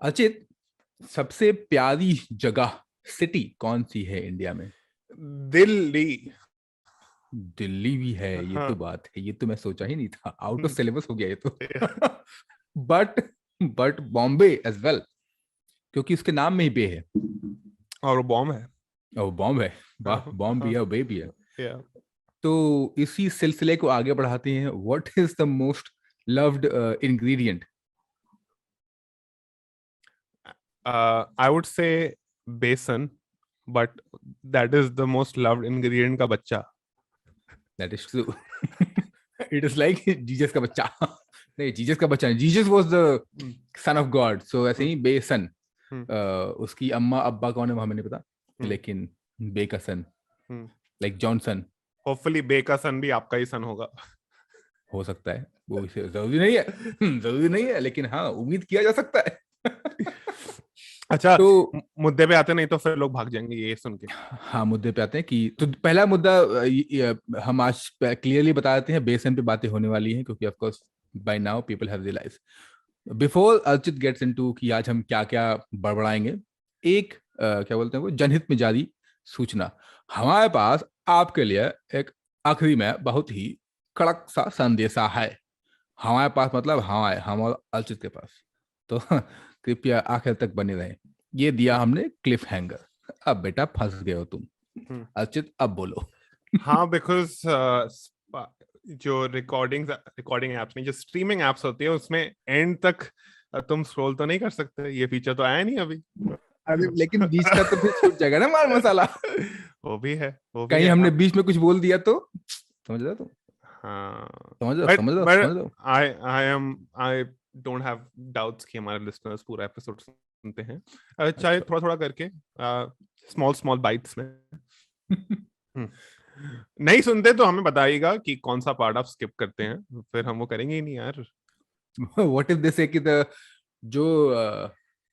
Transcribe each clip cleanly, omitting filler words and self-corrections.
अचित, सबसे प्यारी जगह सिटी कौन सी है इंडिया में? दिल्ली। दिल्ली भी है, ये तो हाँ। बात है, ये तो मैं सोचा ही नहीं था, आउट ऑफ सिलेबस हो गया ये तो। Yeah. But but Bombay as well, क्योंकि उसके नाम में ही बे है। और वो बॉम्ब है। और बॉम्ब है। वाह, हाँ बॉम्ब भी हाँ। है और बे भी है। Yeah. तो इसी सिलसिले को आगे बढ़ाते हैं। What is the most loved ingredient? I would say बेसन, but that is the most loved ingredient का बच्चा। That is true. It is like Jesus का बच्चा। नहीं, जीसस का बच्चा नहीं, Jesus was the hmm, son of God, so ऐसे हम्म, ही बेसन। हम्म, उसकी अम्मा अब्बा कौन है वो हमें नहीं पता, हम्म, लेकिन बे का son, hmm. Like Johnson. Hopefully बे का सन भी आपका ही सन होगा। हो सकता है, वो इसे जरूरी नहीं है। जरूरी नहीं है, लेकिन हाँ, उम्मीद किया जा सकता है। अच्छा, तो मुद्दे पे आते, नहीं तो फिर लोग भाग जाएंगे ये सुन के। हाँ, मुद्दे पे आते हैं कि तो पहला मुद्दा हम आज क्लियरली बता देते हैं, बेसन पे बातें होने वाली हैं, क्योंकि of course by now people have realise. Before Archit gets into कि आज हम क्या क्या बड़बड़ाएंगे, एक क्या बोलते हैं वो, जनहित में जारी सूचना। हमारे पास आपके लिए एक आखिरी में बहुत ही कड़क सा संदेशा है। हमारे पास मतलब हमारे, हम और अर्चित के पास। तो कृपया आखिर तक बने रहें। ये दिया हमने क्लिफ हैंगर। अब बेटा फंस गए हो तुम। हम्म। अर्चित, अब बोलो। हाँ, बिकॉज जो रिकॉर्डिंग एप्स नहीं, जो स्ट्रीमिंग एप्स होती है उसमें एंड तक तुम स्क्रॉल तो नहीं कर सकते, ये फीचर तो आया नहीं अभी। अरे लेकिन बीच का तो फिर छूट जाएगा ना माल मसाला। वो भी है, वो भी कहीं है हमने आप। बीच में कुछ बोल दिया तो समझ रहे हो तुम? हाँ, समझ रहे हो, बट समझ रहे हो, समझ बट रहे हो? आई डोंट हैव डाउट्स कि हमारे लिसनर्स पूरा एपिसोड सुनते हैं, चाहे अच्छा। थोड़ा थोड़ा करके, स्मॉल स्मॉल बाइट्स में। हम्म। नहीं सुनते तो हमें बताइएगा कि कौन सा पार्ट आप स्किप करते हैं, फिर हम वो करेंगे ही नहीं यार। व्हाट इफ दे से कि द जो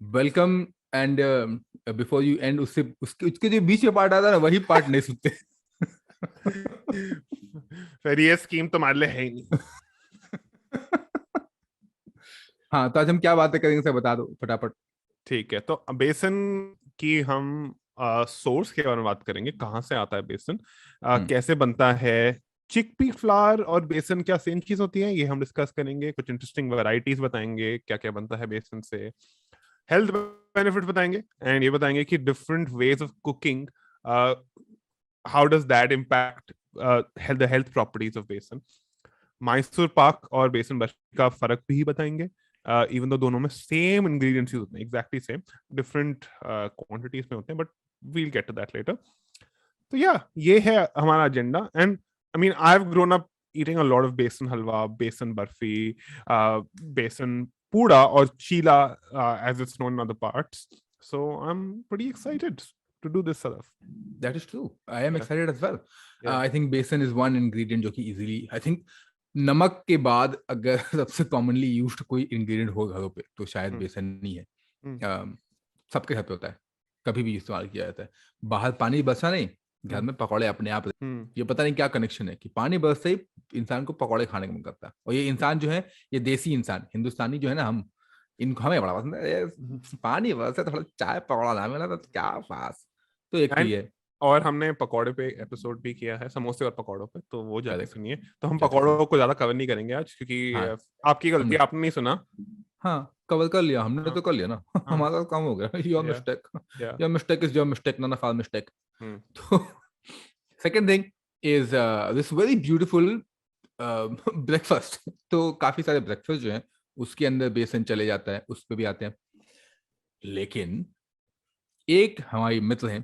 welcome and before you and, उससे उसके उसके जो बीच में पार्ट आता है ना, वही पार्ट नहीं सुनते। फिर ये स्कीम तुम्हारे लिए है ही नहीं। हाँ, तो आज हम क्या बातें करेंगे सर, बता दो फटाफट। ठीक है, तो बेसन की हम सोर्स के बारे में बात करेंगे, कहाँ से आता है बेसन, हम्म। कैसे बनता है। चिकपी फ्लावर और बेसन क्या सेम चीज होती है, ये हम डिस्कस करेंगे। कुछ इंटरेस्टिंग वैरायटीज बताएंगे, क्या क्या बनता है बेसन से। हेल्थ बेनिफिट बताएंगे, एंड ये बताएंगे कि different ways of cooking, how does that impact the health properties of बेसन। मैसूर पाक और बेसन बर्फी का फर्क भी बताएंगे, इवन दो दोनों में सेम इंग्रेडिएंट्स यूज होते हैं, एग्जैक्टली सेम, डिफरेंट क्वांटिटीज में होते हैं, but we'll get to that later. तो या ये है हमारा agenda, and I mean I have grown up eating a lot of besan halwa, besan barfi, besan puda or chila, as it's known in other parts. So I'm pretty excited to do this stuff. That is true, I am Yeah, excited as well. yeah. I think besan is one ingredient जो कि easily, I think नमक के बाद अगर सबसे commonly used कोई ingredient हो घरों पे तो शायद Hmm, बेसन ही है। hmm, सबके घर पे होता है, कभी भी इस्तेमाल किया जाता है। बाहर पानी बरसा नहीं, घर hmm, में पकौड़े अपने आप। hmm. ये पता नहीं क्या कनेक्शन है कि पानी बरसते ही इंसान को पकौड़े खाने का मन करता है। और ये इंसान जो है, ये देसी इंसान हिंदुस्तानी जो है ना, हम इनको हमें बड़ा पसंद है। ये पानी बरसे तो थोड़ा चाय पकौड़ा ना मिला तो क्या पास। तो एक तो एंड ये और हमने पकौड़े पे एपिसोड भी किया है, समोसे और पकौड़ों पे, तो वो जाके करेक्ट, सुनिए। तो हम जाके सुन। पकौड़ों को ज्यादा कवर नहीं करेंगे आज, क्योंकि हाँ, आपकी गलती, हम आपने नहीं सुना। हाँ, कवर कर लिया हमने, हाँ, तो कर लिया ना। हाँ। हमारा काम हो गया। योर या मिस्टेक। या your mistake is your mistake, not of our mistake. Hmm, तो second thing is this very beautiful breakfast. तो काफी सारे ब्रेकफास्ट जो हैं उसके अंदर बेसन चले जाता है, उस पर भी आते हैं। लेकिन एक हमारी मित्र हैं,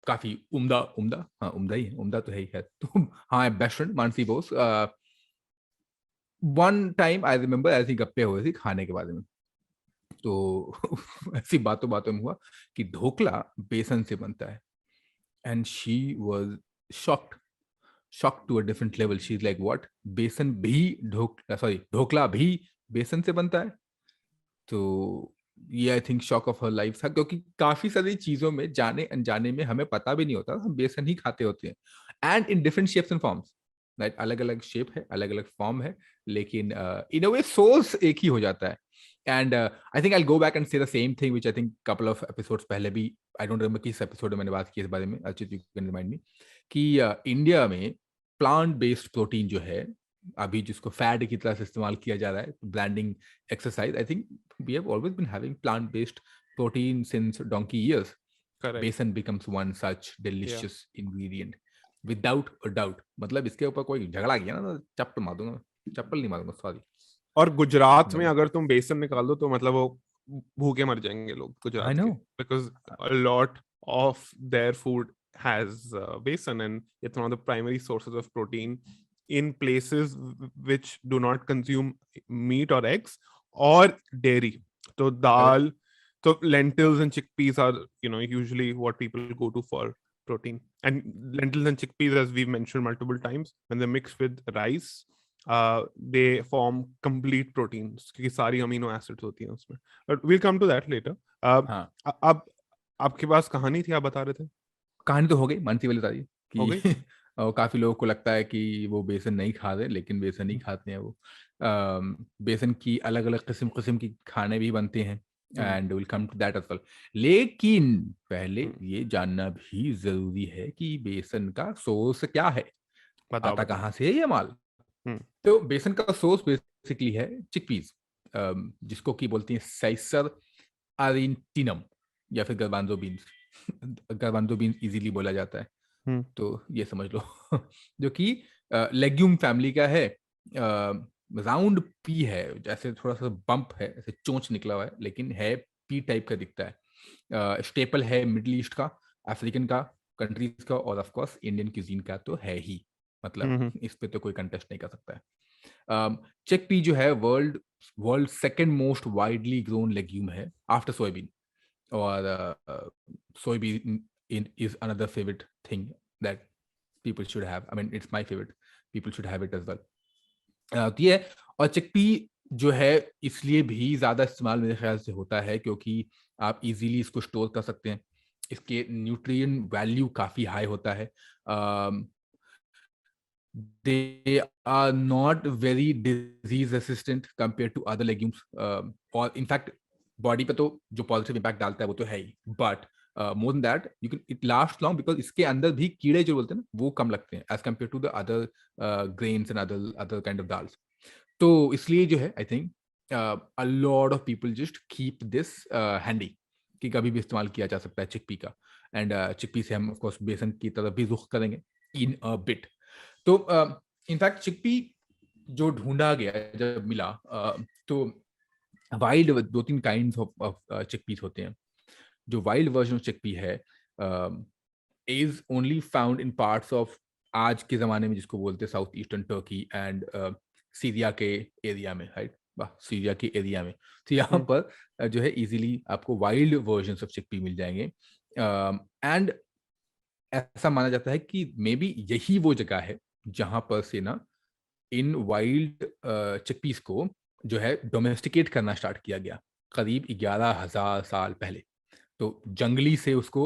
काफी उम्दा उम्दा, हाँ उम्दा ही है, उम्दा तो है ही है। तो हमारे best friend Mansi Bose, one time I remember ऐसी गप्पे हो रही थी खाने के बारे में। तो ऐसी बातों बातों में हुआ कि ढोकला बेसन से बनता है। And she was shocked, shock to a different level. She is like what, बेसन भी ढोकला भी बेसन से बनता है? तो ये I think shock of her life था, क्योंकि काफी सारी चीजों में जाने अनजाने में हमें पता भी नहीं होता, हम बेसन ही खाते होते हैं। And in different shapes and forms, right, अलग अलग शेप है, अलग अलग फॉर्म है, लेकिन इन अ वे सोर्स एक ही हो जाता है। And I think I'll go back and say the same thing, which I think couple of episodes पहले भी, I don't remember किस episode में मैंने बात की इस बारे में, Archit you can remind me, कि इंडिया में प्लांट बेस्ड प्रोटीन जो है अभी जिसको फैट की तरह से इस्तेमाल किया जा रहा है, branding exercise, I think we have always been having plant based protein since donkey years. Correct. बेसन becomes one such delicious ingredient without a doubt. मतलब इसके ऊपर कोई झगड़ा किया ना तो चप्पल मार दूंगा, चप्पल नहीं मारूंगा, सॉरी. और गुजरात में अगर तुम बेसन निकाल दो तो मतलब वो भूखे मर जाएंगे लोग I गुजरात के, know. because a lot of their food has besan, and it's one of the primary sources of protein in places which do not consume meat or eggs or dairy. So dal, so lentils and chickpeas are, you know, usually what people go to for protein. And lentils and chickpeas, as we've mentioned multiple times, when they're mixed with rice, they form complete proteins क्योंकि सारी amino acids होती हैं उसमें. But we'll come to that later. हाँ. अब आपके पास कहानी थी, आप बता रहे थे. कहानी तो हो गई, मानसी वाली तारी हो कि गई? और काफी लोगों को लगता है कि वो बेसन नहीं खा रहे, लेकिन बेसन ही खाते हैं वो. बेसन की अलग अलग किस्म की खाने भी बनते हैं, and will come to that as well. लेकिन पहले ये जानना भी जरूरी है कि बेसन का सोर्स क्या है, आता कहाँ से है ये माल. तो बेसन का सोर्स बेसिकली है चिकपीस, जिसको की बोलती हैं साइसर अरिंटिनम या फिर गर्बांजो बीन्स. गर्बांजो बीन्स इजीली बोला जाता है, तो ये समझ लो. जो कि लेग्यूम फैमिली का है, राउंड पी है, जैसे थोड़ा सा बम्प है, ऐसे चोंच निकला हुआ है, लेकिन है पी टाइप का दिखता है. स्टेपल है मिडिल ईस्ट का, अफ्रीकन का, कंट्रीज का, और ऑफ कोर्स इंडियन क्यूजीन का तो है ही. मतलब इस पे तो कोई कंटेस्ट नहीं कर सकता है. चिकपी जो है world second most widely grown legume है आफ्टर सोयाबीन. और soybean is another favorite thing that people should have. I mean, it's my favorite. People should have it as well. तो ये है. और चिकपी जो है इसलिए भी ज़्यादा इस्तेमाल मेरे ख्याल से होता है क्योंकि आप इजीली इसको स्टोर कर सकते हैं. इसके न्यूट्रिएंट वैल्यू काफ़ी हाई होता है. They are not very disease resistant compared to other legumes. और in fact बॉडी पे तो जो पॉजिटिव इंपैक्ट डालता है वो तो है ही, but more than that you can it last long because इसके अंदर भी कीड़े जो बोलते हैं ना वो कम लगते हैं as compare to the other grains and other kind of dals. तो इसलिए जो है I think a lot of people just keep this handy कि कभी भी इस्तेमाल किया जा सकता है चिकपी का. एंड चिकपी से हम ऑफ कोर्स बेसन की तरफ भी रुख करेंगे इन अ बिट. तो इनफैक्ट चिकपी जो ढूंढा गया जब मिला, तो वाइल्ड 2-3 काइंड्स ऑफ चिकपीस होते हैं. जो वाइल्ड वर्जन ऑफ चिकपी है is only found in parts of आज के जमाने में जिसको बोलते हैं south eastern Turkey and Syria के एरिया में, राइट. सीरिया के एरिया में. तो यहाँ पर जो है इजीली आपको वाइल्ड वर्जन ऑफ चिकपी मिल जाएंगे. एंड ऐसा माना जाता है कि मे बी यही वो जगह है जहां पर से ना इन वाइल्ड चिकपीस को जो है डोमेस्टिकेट करना स्टार्ट किया गया करीब 11,000 साल पहले. तो जंगली से उसको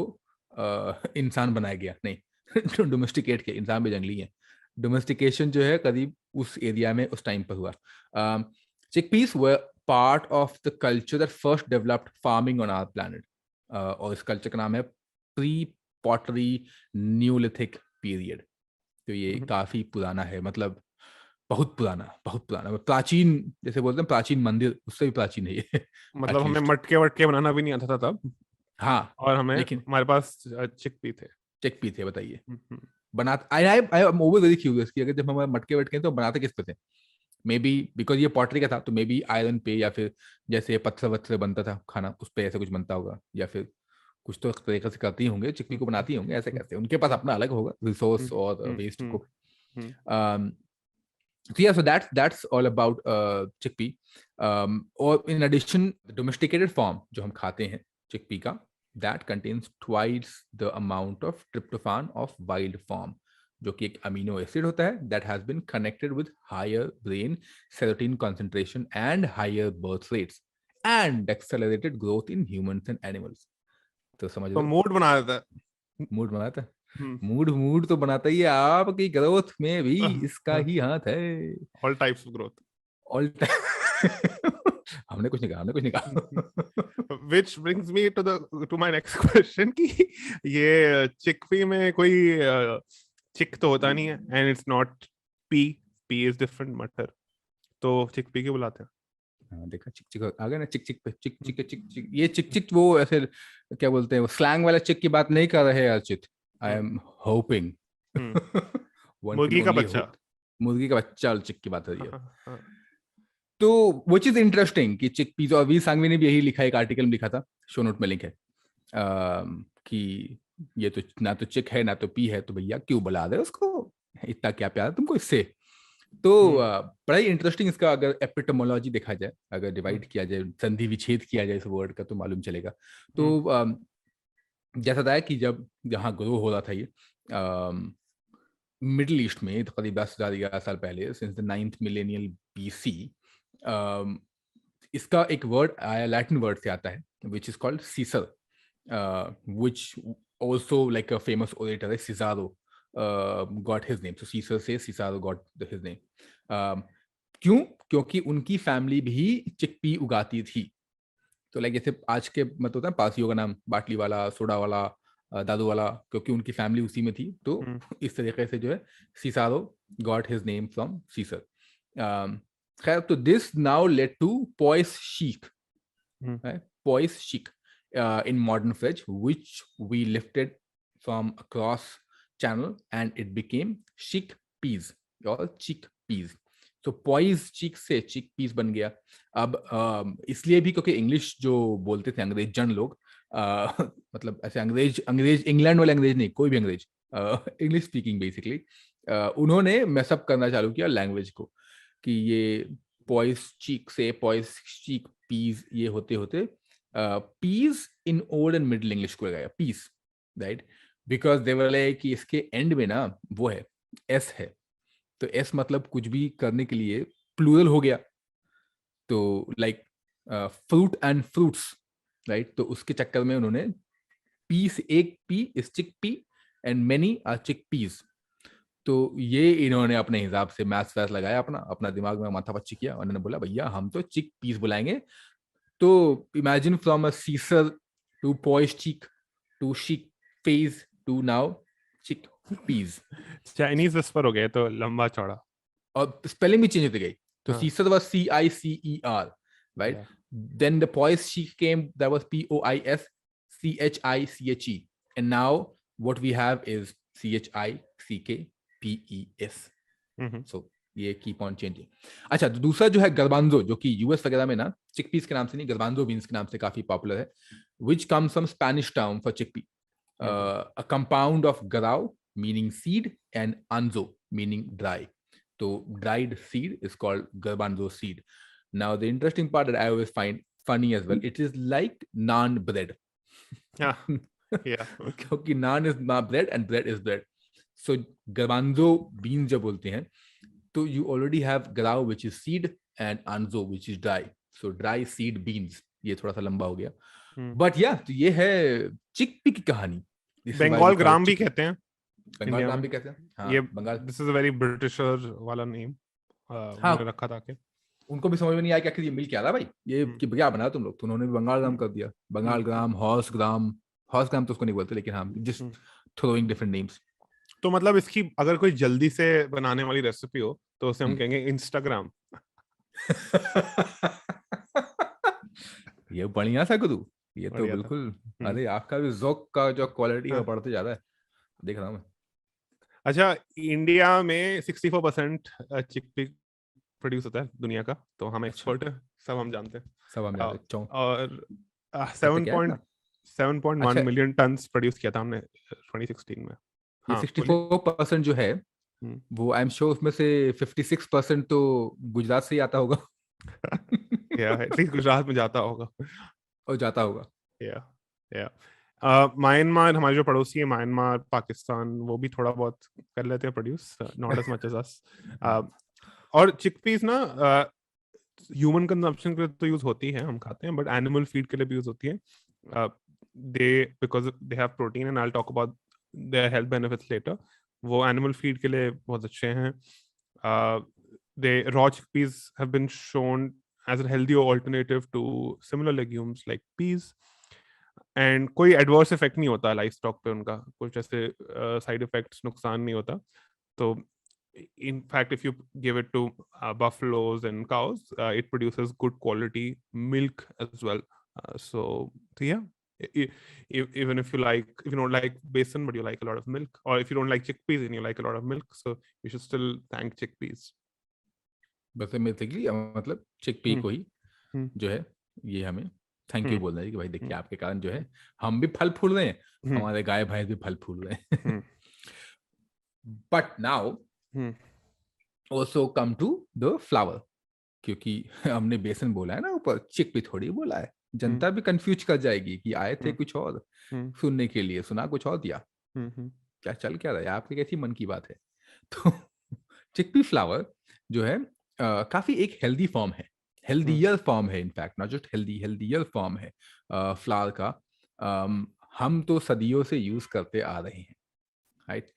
इंसान बनाया गया, नहीं डोमेस्टिकेट के, इंसान भी जंगली है. डोमेस्टिकेशन जो है करीब उस एरिया में उस टाइम पर हुआ. Chickpeas were part of the culture that first developed farming on our planet. और इस कल्चर का नाम है प्री पॉटरी न्यूलिथिक पीरियड. तो ये काफी पुराना है, मतलब बहुत पुराना, प्राचीन, जैसे बोलते हैं प्राचीन मंदिर, उससे भी प्राचीन है ये. मतलब हमें मटके बनाना भी नहीं आता था तब. हाँ, और हमें लेकिन हमारे पास चिकपी थे. बताइए. बनाते I am over very curious कि अगर जब हमारे मटके तो बनाते किस पे थे. मे बी बिकॉज ये पॉटरी का था तो मे बी आयरन पे, या फिर जैसे पत्थर बनता था खाना उस पे ऐसा कुछ बनता होगा, या फिर कुछ तो तरीके से करती होंगे, चिकपी को बनाती होंगे, ऐसे कैसे उनके पास अपना अलग होगा रिसोर्स और वेस्ट को. So yeah, so that's all about chickpea. Or in addition, the domesticated form जो हम खाते हैं chickpea का, that contains twice the amount of tryptophan of wild form, जो कि एक amino acid होता है that has been connected with higher brain serotonin concentration and higher birth rates and accelerated growth in humans and animals. तो समझ लो. Mood बना देता है. मूड बनाता है. मूड तो बनाता ही है. आपकी ग्रोथ में भी इसका ही हाथ है. All types of growth. All हमने कुछ नहीं कहा। Which brings me to my next question कि ये चिकपी में कोई चिक तो होता नहीं है, and it's not pea is different मटर, तो चिकपी क्यों बुलाते हैं? हाँ, देखा, चिक चिक आ गया ना, चिक चिक पे, चिक चिक चिक चिक, ये चिक चिक वो ऐसे क्या बोलते हैं, वो स्लैंग वाला चिक की बात नहीं कर रहे हैं Archit. I am hoping one can मुर्गी का ओनली बच्चा। होप, मुर्गी का बच्चा और चिक की बात हो रही है। हाँ, तो वो चीज इंटरेस्टिंग कि चिक पीस, और वी सांगवी ने भी यही लिखा, एक आर्टिकल में लिखा था, शो नोट में लिंक है, कि ये तो ना तो चिक है ना तो पी है, तो भैया क्यों बुला रहे हो उसको, इतना क्या प्यार तुमको इससे। तो बड़ा ही इंटरेस्टिंग इसका अगर एपिटोमोलॉजी देखा जाए, अगर डिवाइड किया जाए, संधि विच्छेद किया जाए इस वर्ड का, तो मालूम चलेगा। तो जैसा था कि जब यहाँ ग्रो हो रहा था ये मिडिल ईस्ट में, तो करीब 10,000 साल पहले, since the 9th millennial BC, इसका एक वर्ड आया, लैटिन वर्ड से आता है, which is called Caesar, which also like a famous orator है, Cicero got his name, so Caesar से सिजारो गॉट हिज नेम। क्यों? क्योंकि उनकी फैमिली भी चिकपी उगाती थी। तो लाइक जैसे आज के मत होता है पासियों का नाम बाटली वाला, सोडा वाला, दादू वाला, क्योंकि उनकी फैमिली उसी में थी, तो इस तरीके से जो है Cicero got his name from Cicer. खैर, तो दिस नाउ लेड टू पॉइस शीक, पॉइस शीक in modern French, which we lifted from across channel and it became chickpeas or chickpeas. तो पॉइज चिक से चिक पीस बन गया। अब इसलिए भी क्योंकि इंग्लिश जो बोलते थे अंग्रेज जन लोग, मतलब ऐसे अंग्रेज इंग्लैंड वाले अंग्रेज नहीं, कोई भी अंग्रेज, इंग्लिश स्पीकिंग बेसिकली, उन्होंने मैसअप करना चालू किया लैंग्वेज को, कि ये पॉइज चिक से पॉइज चिक पीस, ये होते होते peas in Old and Middle English को लगाया peas, right, because they were like कि इसके एंड में ना वो है, एस है, तो एस मतलब कुछ भी करने के लिए प्लूरल हो गया, तो like fruit and fruits, right, तो उसके चक्कर में उन्होंने पी से, एक पी इज चिक पी एंड मेनी आर चिक पीस। तो ये इन्होंने अपने हिसाब से मैथ्स वैस लगाया, अपना दिमाग में माथा पच्ची किया, और उन्होंने बोला भैया हम तो चिक पीस बुलाएंगे। तो imagine from a Caesar to pois chick to chich pease to now chickpeas. Chinese whisper हो गए तो लंबा चौड़ा, और स्पेलिंग भी चेंज होती गई, तो सीसर was CICER, right? Then the poise chic came, that was POISCHICHE, and now what we have is CHICKPES. So ये keep on changing. अच्छा, तो दूसरा जो है गर्बांजो, जो कि यूएस वगैरह में ना चिकपीस के नाम से नहीं, गर्बांजो बीन्स के नाम से काफी पॉपुलर है, which comes from Spanish term for chickpea, a compound of garao meaning seed and anzo meaning dry. So dried seed is called garbanzo seed. Now the interesting part that I always find funny as well, it is like naan bread. क्योंकि naan is bread and bread is bread. So garbanzo beans जब बोलते हैं, तो you already have garao which is seed and anzo which is dry. So dry seed beans. ये थोड़ा सा लंबा हो गया, बट या तो ये है चिकपी की कहानी। बंगाल ग्राम भी कहते हैं, बंगाल ग्राम भी कहते हैं, हाँ, ये Bengal, this is a very britisher वाला नेम, उन्होंने रखा था। उनको भी समझ में नहीं आया कि ये मिल क्या रहा भाई, ये कि क्या बना तुम लोग, तो उन्होंने भी बंगाल ग्राम कर दिया, बंगाल ग्राम, हॉर्स ग्राम तो उसको नहीं बोलते, लेकिन हाँ, जस्ट थ्रोइंग डिफरेंट नेम्स। तो मतलब इसकी अगर कोई जल्दी से बनाने वाली रेसिपी हो तो उसे हम कहेंगे इंस्टाग्राम। ये बढ़िया सा गुरु, ये तो बिल्कुल, अरे आपका भी ज़ौक का जो क्वालिटी है बढ़ते जा रहा है, देख रहा हूँ मैं। अच्छा, इंडिया में 64% चिकपी प्रोड्यूस होता है दुनिया का, तो हम एक्सपर्ट है, सब हम जानते हैं, और 7.1 मिलियन टन्स प्रोड्यूस किया था हमने 2016 में। ये 64% जो है वो आई एम श्योर उसमें से 56% तो गुजरात से ही आता होगा। एटलीस्ट गुजरात में जाता होगा, और जाता होगा। म्यांमार, हमारे जो पड़ोसी है म्यांमार, पाकिस्तान, वो भी थोड़ा बहुत कर लेते हैं produce, not as much as us. और चिकपीस ना ह्यूमन कंजम्पशन के लिए तो यूज होती है, हम खाते हैं, बट एनिमल फीड के लिए भी यूज होती है। Because they have protein and I will talk about their health benefits later. वो एनिमल फीड के लिए बहुत अच्छे हैं। They raw chickpeas have been shown as a healthy alternative to similar legumes like peas. And कोई adverse effect नहीं होता life stock पे उनका, कुछ ऐसे साइड इफेक्ट्स, नुकसान नहीं होता. तो in fact if you give it to buffaloes and cows, it produces good quality milk as well. So yeah, even if you don't like besan but you like a lot of milk, or if you don't like chickpeas and you like a lot of milk, so you should still thank chickpeas. बस basically मतलब chickpea को ही जो है ये हमें thank you बोलना है कि भाई देखिए आपके कारण जो है हम भी फल फूल रहे हैं, हमारे गाय भैंस भी फल फूल रहे हैं. But now also come to the flour, क्योंकि हमने बेसन बोला है ना ऊपर, चिक भी थोड़ी बोला है. जनता भी कंफ्यूज कर जाएगी कि आए थे कुछ और सुनने के लिए, सुना कुछ और दिया. क्या चल क्या रहा है, आपकी कैसी मन की बात है. तो चिकपी फ्लावर जो है काफी एक हेल्दी फॉर्म है, हेल्दियर फॉर्म है, in fact not just healthy, healthier form है फ्लावर का. हम तो सदियों से यूज करते आ रहे हैं, राइट.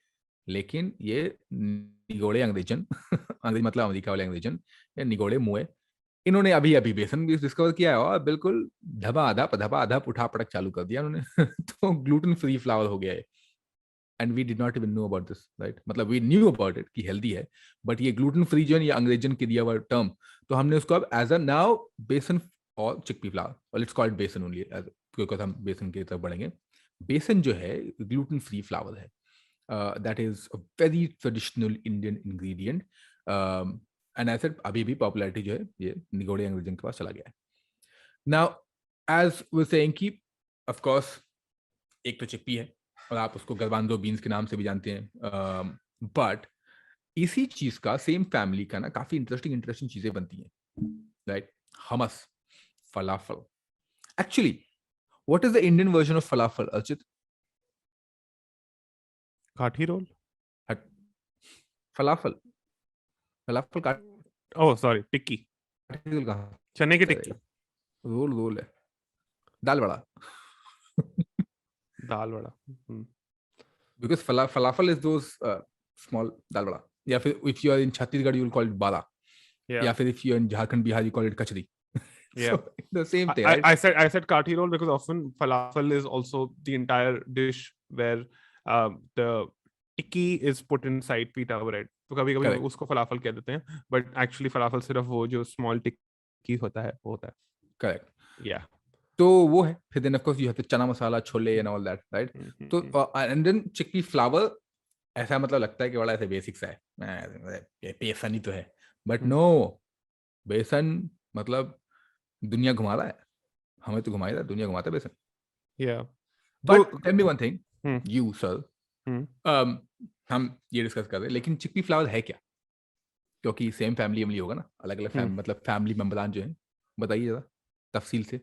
लेकिन ये निगोड़े अंग्रेजन अंग्रेज मतलब अमेरिका वाले अंग्रेजन या निगोड़े मुए, इन्होंने अभी अभी बेसन भी डिस्कवर किया है और बिल्कुल धबा उठा पटक चालू कर दिया उन्होंने. तो ग्लूटेन फ्री फ्लावर हो गया है. And we did not even know about this, right. मतलब वी न्यू अबाउट इट कि हेल्दी है, बट ये ग्लूटेन फ्री जो है ये अंग्रेजन के दिया हुआ टर्म, तो हमने उसको अब एज अ नाउ बेसन और चिकपी फ्लावर, और लेट्स कॉल इट बेसन ओनली बिकॉज हम बेसन की तरफ बढ़ेंगे. बेसन जो है ग्लूटेन फ्री फ्लावर है. That is a very traditional Indian ingredient. And I said अभी भी पॉपुलैरिटी जो है ये निगोड़े अंग्रेजन के पास चला गया है. Now as we're saying कि of course एक तो चिकपी है और आप उसको गर्बांजो बीन्स के नाम से भी जानते हैं, बट इसी चीज का सेम फैमिली का ना काफी इंटरेस्टिंग चीजें बनती हैं, right. Hummus, falafel. Actually what is the Indian version of falafel, Archit? Kathi roll. फलाफल, फलाफल का ओह सॉरी, टिक्की. रोल कहाँ? चने की टिक्की. रोल रोल है. दाल बड़ा. दाल बड़ा. Because falafel is those small dal bada. या फिर if you are in Chhattisgarh you will call it bada. या फिर if you are in Jharkhand, Bihar you call it kachri. Yeah. So, the same thing, right? I said kathi roll because often falafel is also the entire dish where the tikki is put inside pita bread. तो कभी कभी उसको फलाफल कह देते हैं, but actually फलाफल सिर्फ वो जो small tikki होता है वो होता है. Correct. Yeah. तो वो है. फिर then of course you have the चना मसाला, chole and all that, right? तो and then chickpea flour, ऐसा मतलब लगता है कि बड़ा ऐसे बेसिक सा है, ये बेसन ही तो है, बट नो, बेसन मतलब दुनिया घुमा रहा है, हमें तो घुमाई रहा है, दुनिया घुमाता है बेसन. Yeah. But tell me one thing, you sir, हम ये डिस्कस कर रहे हैं, लेकिन चिकपी फ्लावर है क्या? क्योंकि सेम फैमिली होगा ना, अलग अलग मतलब फैमिली मेंबरान जो है, बताइए जरा तफसील से.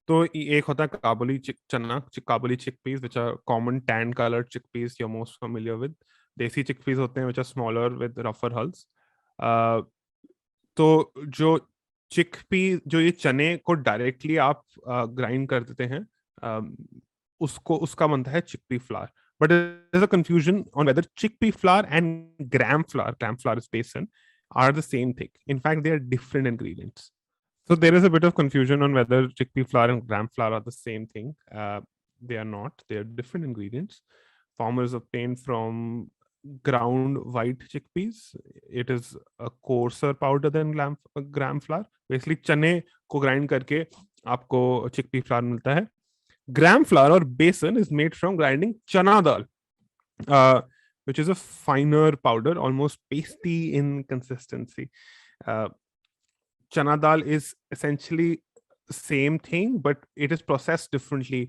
तो एक होता है काबुली चना, काबुली chickpeas which are common tan colored chickpeas you're most familiar with. देसी चिकपीस होते हैं which are smaller with rougher hulls. तो जो चिकपी, जो ये चने को डायरेक्टली आप ग्राइंड कर देते हैं, उसको उसका बनता है chickpea flower. But there's a confusion on whether chickpea flour and gram flour is besan, are the same thing. In fact, they are different ingredients. So there is a bit of confusion on whether chickpea flour and gram flour are the same thing. They are not. They are different ingredients. Farmers obtain from ground white chickpeas. It is a coarser powder than gram flour. Basically, चने को grind करके आपको chickpea flour मिलता है. Gram flour or besan is made from grinding chana dal, which is a finer powder, almost pasty in consistency. Chana dal is essentially same thing, but it is processed differently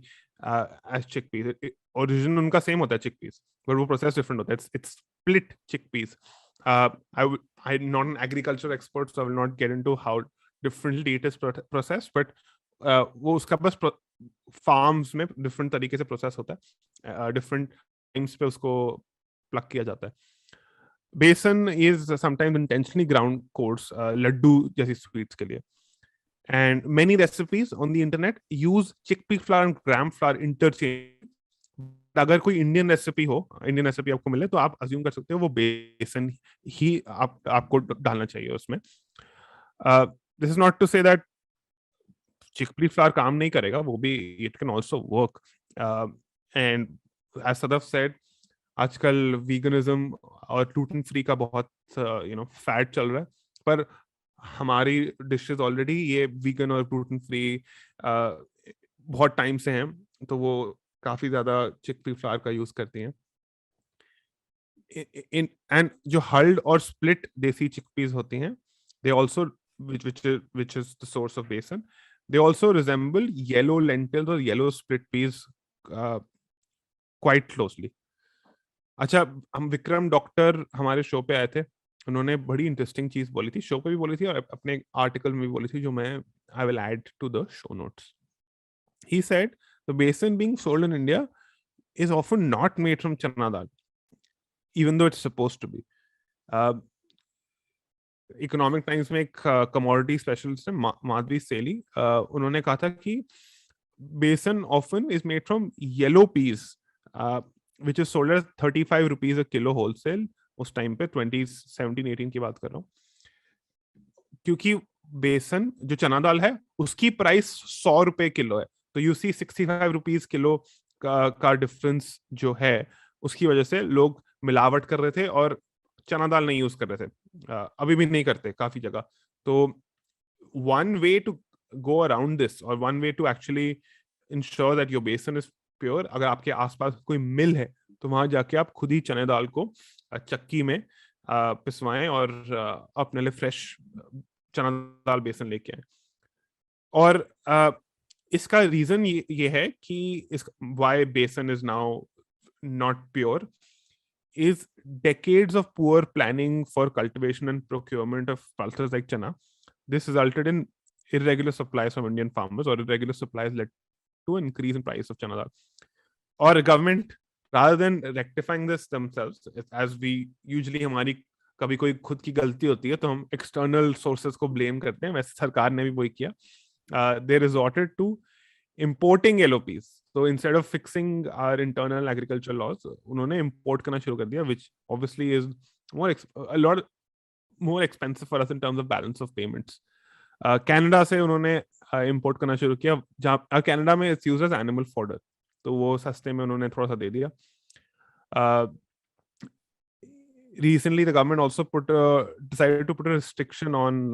as chickpeas. Origin उनका same होता है chickpeas, but वो processed different होता है. It's split chickpeas. I'm not an agriculture expert, so I will not get into how differently it is processed, but वो उसका बस farms में डिफरेंट तरीके से प्रोसेस होता है, डिफरेंट टाइम्स पे उसको प्लग किया जाता है. Besan is sometimes intentionally ground coarse, laddoo जैसी स्वीट्स के लिए. And many recipes on the internet use chickpea flour and gram flour interchange. अगर कोई इंडियन रेसिपी आपको मिले तो आप अज्यूम कर सकते हो वो बेसन ही आपको डालना चाहिए उसमें. This is not to say that chickpea flour काम नहीं करेगा, वो भी it can also work. And as Sadaf said, आजकल वीगनिज्म और ग्लूटेन फ्री का बहुत फैट चल रहा है, पर हमारी डिशेस ऑलरेडी ये वीगन और ग्लूटेन फ्री बहुत टाइम से हैं, तो वो काफी ज्यादा चिकपी फ्लावर का यूज करती हैं। इन एंड जो हल्ड और स्प्लिट देसी चिकपीस होती हैं, they also which is the source of besan, they also resemble yellow lentils or yellow split peas quite closely. अच्छा, हम विक्रम डॉक्टर हमारे शो पे आए थे, उन्होंने बड़ी इंटरेस्टिंग चीज बोली थी, शो पे भी बोली थी और अपने आर्टिकल में भी बोली थी, जो मैं I will add to the show notes. He said the besan being sold in India is often not made from chana dal, even though it's supposed to be. Economic times में एक कमोडिटी स्पेशलिस्ट है माधवी सेली, उन्होंने कहा था कि besan often is made from yellow peas which is sold at 35 rupees a kilo wholesale, उस time पे 2017-18 की बात कर रहा हूँ, क्योंकि बेसन जो चना दाल है उसकी प्राइस 100 रुपए किलो है, तो यू सी 65 रुपीज किलो का डिफरेंस जो है, उसकी वजह से लोग मिलावट कर रहे थे और चना दाल नहीं यूज कर रहे थे, अभी भी नहीं करते काफी जगह। तो one way to go around this और one way to actually ensure that your besan is pure, अगर आपके आसपास कोई मिल है तो वहां जाके आप खुद ही चने दाल को चक्की में पिसवाएं और अपने लिए फ्रेश चना दाल बेसन लेके आए। और इसका रीजन ये है कि इस वाई बेसन is now not pure is decades of poor planning for cultivation and procurement of pulses like chana. This resulted in irregular supplies from Indian farmers, or irregular supplies led to an increase in price of chana dal. Or government, rather than rectifying this themselves, as we usually हमारी कभी कोई खुद की गलती होती है तो हम external sources को blame करते हैं, वैसे सरकार ने भी वही किया, they resorted to importing LOPs. So instead of fixing our internal agricultural laws, उन्होंने import करना शुरू कर दिया, which obviously is a lot more expensive for us in terms of balance of payments. Canada से उन्होंने import करना शुरू किया, जहाँ Canada में it's used as animal fodder, तो वो सस्ते में उन्होंने थोड़ा सा दे दिया। Recently, the government also decided to put a restriction on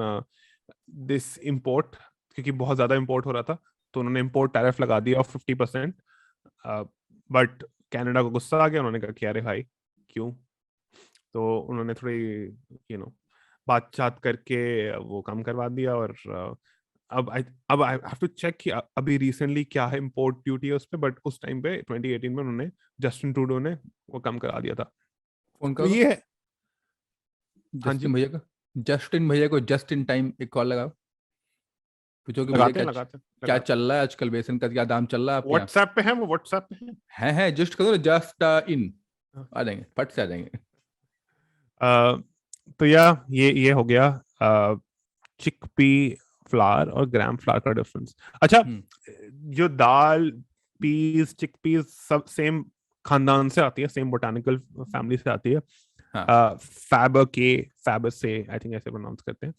this import, क्योंकि बहुत ज्यादा import हो रहा था, तो उन्होंने इम्पोर्ट टैरिफ लगा दिया ऑफ 50%, बट कनाडा को गुस्सा आ गया, उन्होंने कहा कि अरे भाई क्यों, तो उन्होंने थोड़ी बातचीत करके वो काम करवा दिया। और अब आई हैव टू चेक कि अभी रिसेंटली क्या है इम्पोर्ट ड्यूटी है उस पे, बट उस टाइम पे 2018 में उन्होंने जस्टिन ट्रूडो ने वो काम करा दिया था। फोन तो ये है जस्टिन भैया का, जस्टिन भैया को जस्ट इन टाइम एक कॉल लगाओ, पूछो कि भैया क्या चल रहा है आजकल, बेसन का क्या दाम चल रहा है आपके यहाँ? व्हाट्सएप पे है वो, व्हाट्सएप पे है जस्ट करो जस्ट इन, आ जाएंगे, फट से आ जाएंगे। तो ये हो गया चिकपी फ्लावर और ग्राम फ्लावर का डिफरेंस। अच्छा, जो दाल पीस चिकपीस सब सेम खानदान से आती है, सेम बोटानिकल फैमिली से आती है, फैबेसे आई थिंक ऐसे प्रोनाउंस करते हैं,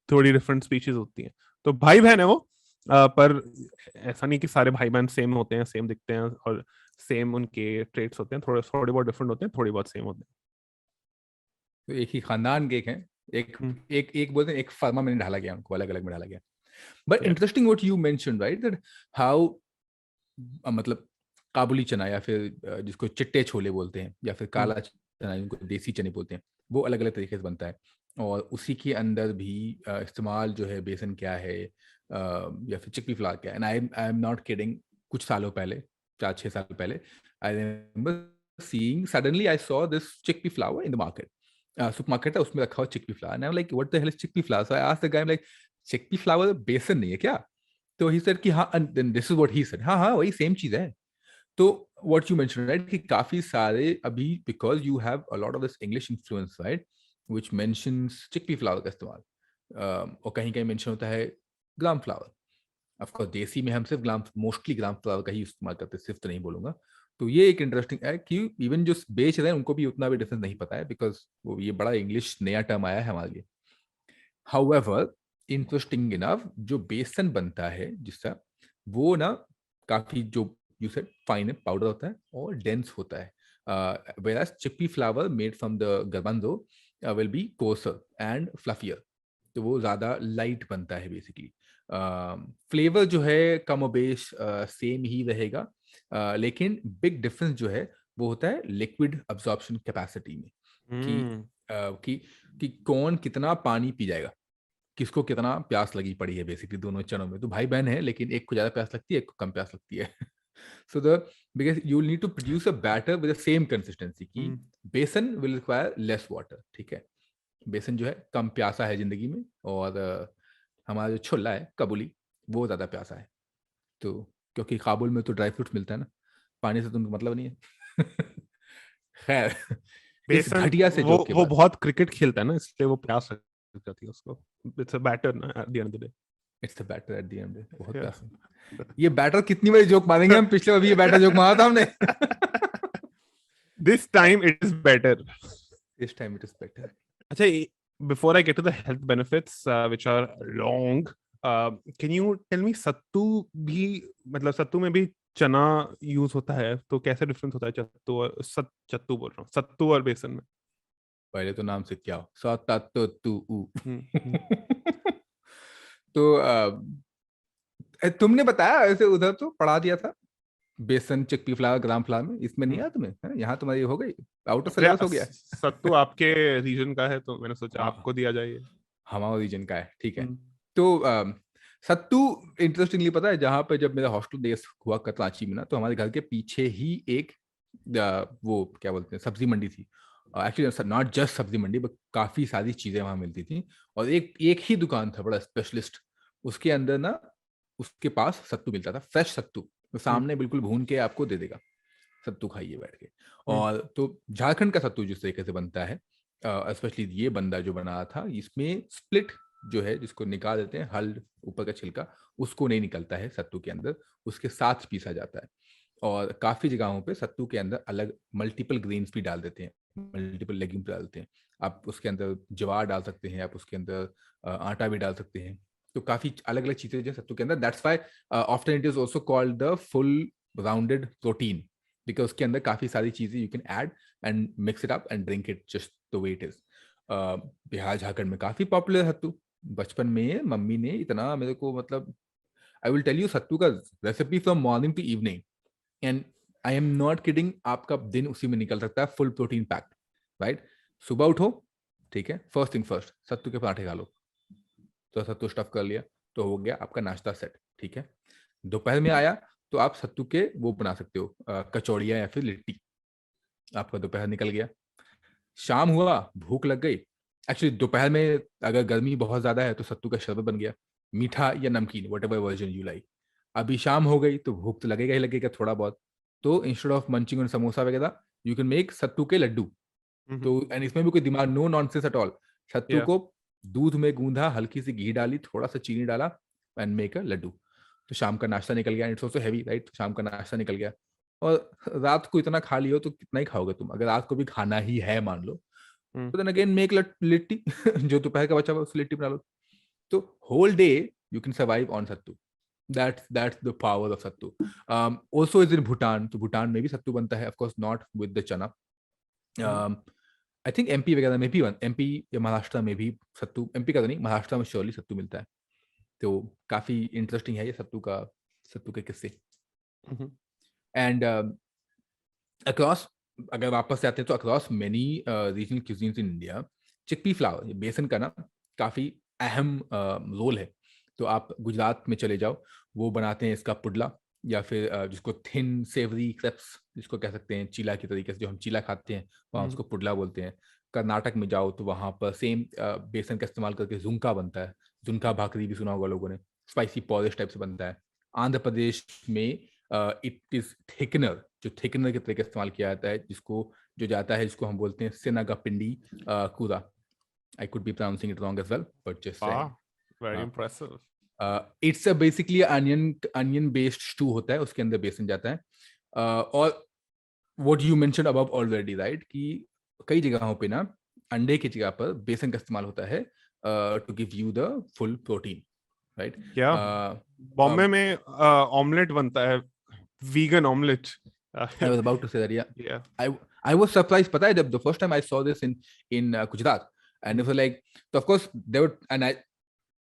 थोड़ी डिफरेंट स्पीशीज होती हैं, तो भाई बहन है वो, पर ऐसा नहीं कि सारे भाई बहन सेम होते हैं, सेम दिखते हैं और सेम उनके ट्रेट्स होते हैं, थोड़े बहुत डिफरेंट होते हैं, थोड़ी बहुत सेम होते हैं। तो एक ही खानदान के हैं, एक बोलते हैं एक फार्मा में ढाला गया, उनको अलग अलग में ढाला गया। But interesting what you mentioned, right, that how मतलब काबुली चना या फिर जिसको चिट्टे छोले बोलते हैं या फिर काला चना जिनको देसी चने बोलते हैं, वो अलग अलग तरीके से बनता है, और उसी के अंदर भी इस्तेमाल जो है बेसन क्या है या फिर चिकपी फ्लावर क्या है। And I am not kidding, कुछ सालों पहले, 4-6 साल पहले, I remember seeing suddenly I saw this chickpea flower in the market, supermarket था, उसमें रखा हुआ chickpea flour, and I am like what the hell is chickpea flower? So I asked the guy, like chickpea flower बेसन नहीं है क्या? तो he said कि हाँ, and this is what he said, हाँ वही सेम चीज है। तो व्हाट यू मेंशन, राइट, कि काफी सारे अभी because you have a lot of this English influence, right, which mentions chickpea flower का इस्तेमाल, और कहीं कहीं मेंशन होता है ग्राम फ्लावर। ऑफ कोर्स देसी में हम सिर्फ मोस्टली ग्राम फ्लावर का ही इस्तेमाल करते हैं, सिर्फ तो नहीं बोलूंगा। तो ये एक इंटरेस्टिंग है कि इवन जो बेच रहे हैं उनको भी उतना भी डिफरेंस नहीं पता है, बिकॉज वो ये बड़ा इंग्लिश नया टर्म आया है हमारे लिए। हाउएवर इंटरेस्टिंग इनफ जो बेसन बनता है जिसका, वो ना काफी, जो यू सेड फाइन पाउडर होता है और डेंस होता है, whereas chickpea flour made from the garbanzo will be coarser and fluffier, तो वो ज़्यादा लाइट बनता है बेसिकली। फ्लेवर जो है कमोबेश सेम ही रहेगा, लेकिन बिग डिफरेंस जो है वो होता है लिक्विड अब्जॉर्प्शन कैपेसिटी में, कि कि कि कौन कितना पानी पी जाएगा, किसको कितना प्यास लगी पड़ी है बेसिकली। दोनों चनों में तो भाई बहन है, लेकिन एक को ज़्यादा प्यास लगती है, एक को कम प्यास लगती है। So the because you will need to produce a batter with the same consistency, कि बेसन will require less water, ठीक है। बेसन जो है कम प्यासा है जिंदगी में, और हमारा जो छोला है काबुली वो ज़्यादा प्यासा है। तो क्योंकि काबुल में तो ड्राई फ्रूट्स मिलता है ना, पानी से तो उनको मतलब नहीं है। खैर, इस बेसन घटिया से जोक के वो बाद, बहुत क्रिकेट खेलता है ना, इसलिए वो प्यास लग जाती है उसको। इट्स अ बैटर ना at the end of the it's the batter at the end, बहुत डे। प्यासा। ये बैटर कितनी बड़ी जोक मारेंगे हम, पिछले बार भी ये बैटर जोक मारा था हमने। This time it is better. This time it is better. अच्छा, before I get to the health benefits which are long, can you tell me, sattu भी, मतलब सत्तू में भी चना यूज होता है, तो कैसे डिफरेंस होता है चत्तू और चत्तू बोल रहा हूँ, सत्तू और बेसन में? पहले तो नाम से क्या हो, सता तो तू ऊ। हम्म। तो तुमने बताया ऐसे, उधर तो पढ़ा दिया था बेसन चिकपी फ्लावर ग्राम फ्लावर में, इसमें नहीं आया तुम्हें, है? यहाँ तुम्हारी हो गई, आउट ऑफ सिलेबस हो गया। सत्तू आपके रीजन का है, तो मैंने सोचा हाँ, आपको दिया जाए। हमारा रीजन का है, ठीक है। हम्म। तो सत्तू इंटरेस्टिंगली पता है, जहाँ पे जब मेरा हॉस्टल डेज हुआ कराची में ना, तो हमारे घर के पीछे ही एक वो क्या बोलते हैं सब्जी मंडी थी। एक्चुअली नॉट जस्ट सब्जी मंडी, बट काफ़ी सारी चीज़ें वहाँ मिलती थी, और एक एक ही दुकान था बड़ा स्पेशलिस्ट, उसके अंदर ना उसके पास सत्तू मिलता था, फ्रेश सत्तू, तो सामने बिल्कुल भून के आपको दे देगा, सत्तू खाइए बैठ के। और तो झारखंड का सत्तू जिस तरीके से बनता है, स्पेशली ये बंदा जो बना था, इसमें स्प्लिट जो है जिसको निकाल देते हैं, हल ऊपर का छिलका, उसको नहीं निकलता है सत्तू के अंदर, उसके साथ पीसा जाता है। और काफ़ी जगहों पे सत्तू के अंदर अलग मल्टीपल ग्रेन्स भी डाल देते हैं, मल्टीपल लेग्यूम डालते हैं। आप उसके अंदर ज्वार डाल सकते हैं, आप उसके अंदर आटा भी डाल सकते हैं। तो काफ़ी अलग अलग चीज़ें जो सत्तू के अंदर, that's why often it is also called the full rounded protein, because उसके अंदर काफ़ी सारी चीज़ें you can add and mix it up and drink it just the way it is. Bihar Jharkhand में काफ़ी पॉपुलर है सत्तू। बचपन में मम्मी ने इतना मेरे को, मतलब I will tell you sattu का recipe from morning to evening, and I am not kidding, आपका दिन उसी में निकल सकता है, फुल प्रोटीन पैक्ड, राइट। सुबह उठो, ठीक है, फर्स्ट थिंग फर्स्ट सत्तू के पराठे खा लो, तो सत्तू स्टफ कर लिया, तो हो गया आपका नाश्ता सेट, ठीक है। दोपहर में आया तो आप सत्तू के वो बना सकते हो, कचौड़ियाँ या फिर लिट्टी, आपका दोपहर निकल गया। शाम हुआ, भूख लग गई, एक्चुअली दोपहर में अगर गर्मी बहुत ज़्यादा है तो सत्तू का शरबत बन गया, मीठा या नमकीन, what ever version you like. अभी शाम हो गई तो भूख तो लगेगा ही लगेगा थोड़ा बहुत, तो instead of munching on samosa वगैरह, यू कैन मेक सत्तू के लड्डू। तो एंड इसमें भी कोई दिमाग, नो नॉनसेंस एट ऑल, सत्तू या को दूध में गूंधा, हल्की सी घी डाली, थोड़ा सा चीनी डाला, एंड मेक अ लड्डू। तो शाम का नाश्ता निकल गया, इट्स ऑल्सो हैवी राइट, शाम का नाश्ता निकल गया। और रात को इतना खा लियो तो कितना ही खाओगे तुम, अगर रात को भी खाना ही है मान लो, तो देन अगेन मेक लिट्टी। जो दोपहर का बचा हुआ उससे लिट्टी बना लो। तो whole day you can survive on sattu, that's the power of sattu. Also is in Bhutan, तो भूटान में भी सत्तू बनता है, of course not with the chana. I think MP वगैरह में भी, एमपी या महाराष्ट्र में भी सत्तू, एमपी का तो नहीं, महाराष्ट्र में श्योरली सत्तू मिलता है। तो काफ़ी इंटरेस्टिंग है ये सत्तू का, सत्तू के किस्से। एंड अक्रॉस, अगर वापस से आते हैं तो across many regional cuisines in India, chickpea flower, बेसन का ना काफ़ी अहम रोल है। तो आप गुजरात में चले जाओ, वो बनाते हैं इसका पुडला, या फिर जिसको थिन सेवरी क्रेप्स जिसको कह सकते हैं, चीला की तरीके से जो हम चीला खाते हैं वहाँ उसको पुडला बोलते हैं। कर्नाटक में जाओ तो वहाँ पर सेम बेसन का इस्तेमाल करके जुनका बनता है, जुनका भाकरी भी सुना होगा लोगों ने, स्पाइसी पॉलिश टाइप से बनता है। आंध्र प्रदेश में इट इज थिकनर, जो थिकनर के तरीके इस्तेमाल किया जाता है, जिसको जो जाता है जिसको हम बोलते हैं सेनागा पिंडी कूदा। I could be pronouncing it wrong as well, but just saying. Very impressive. It's a basically onion based stew होता है, उसके अंदर बेसन जाता है। और what you mentioned above already right, कि कई जगहों पे ना अंडे की जगह पर बेसन का इस्तेमाल होता है to give you the full protein, right? क्या बॉम्बे में ऑमलेट बनता है, vegan omelette. I was about to say that, yeah. Yeah. I was surprised. पता है, the first time I saw this in Gujarat, and it was like, so of course there were, and I,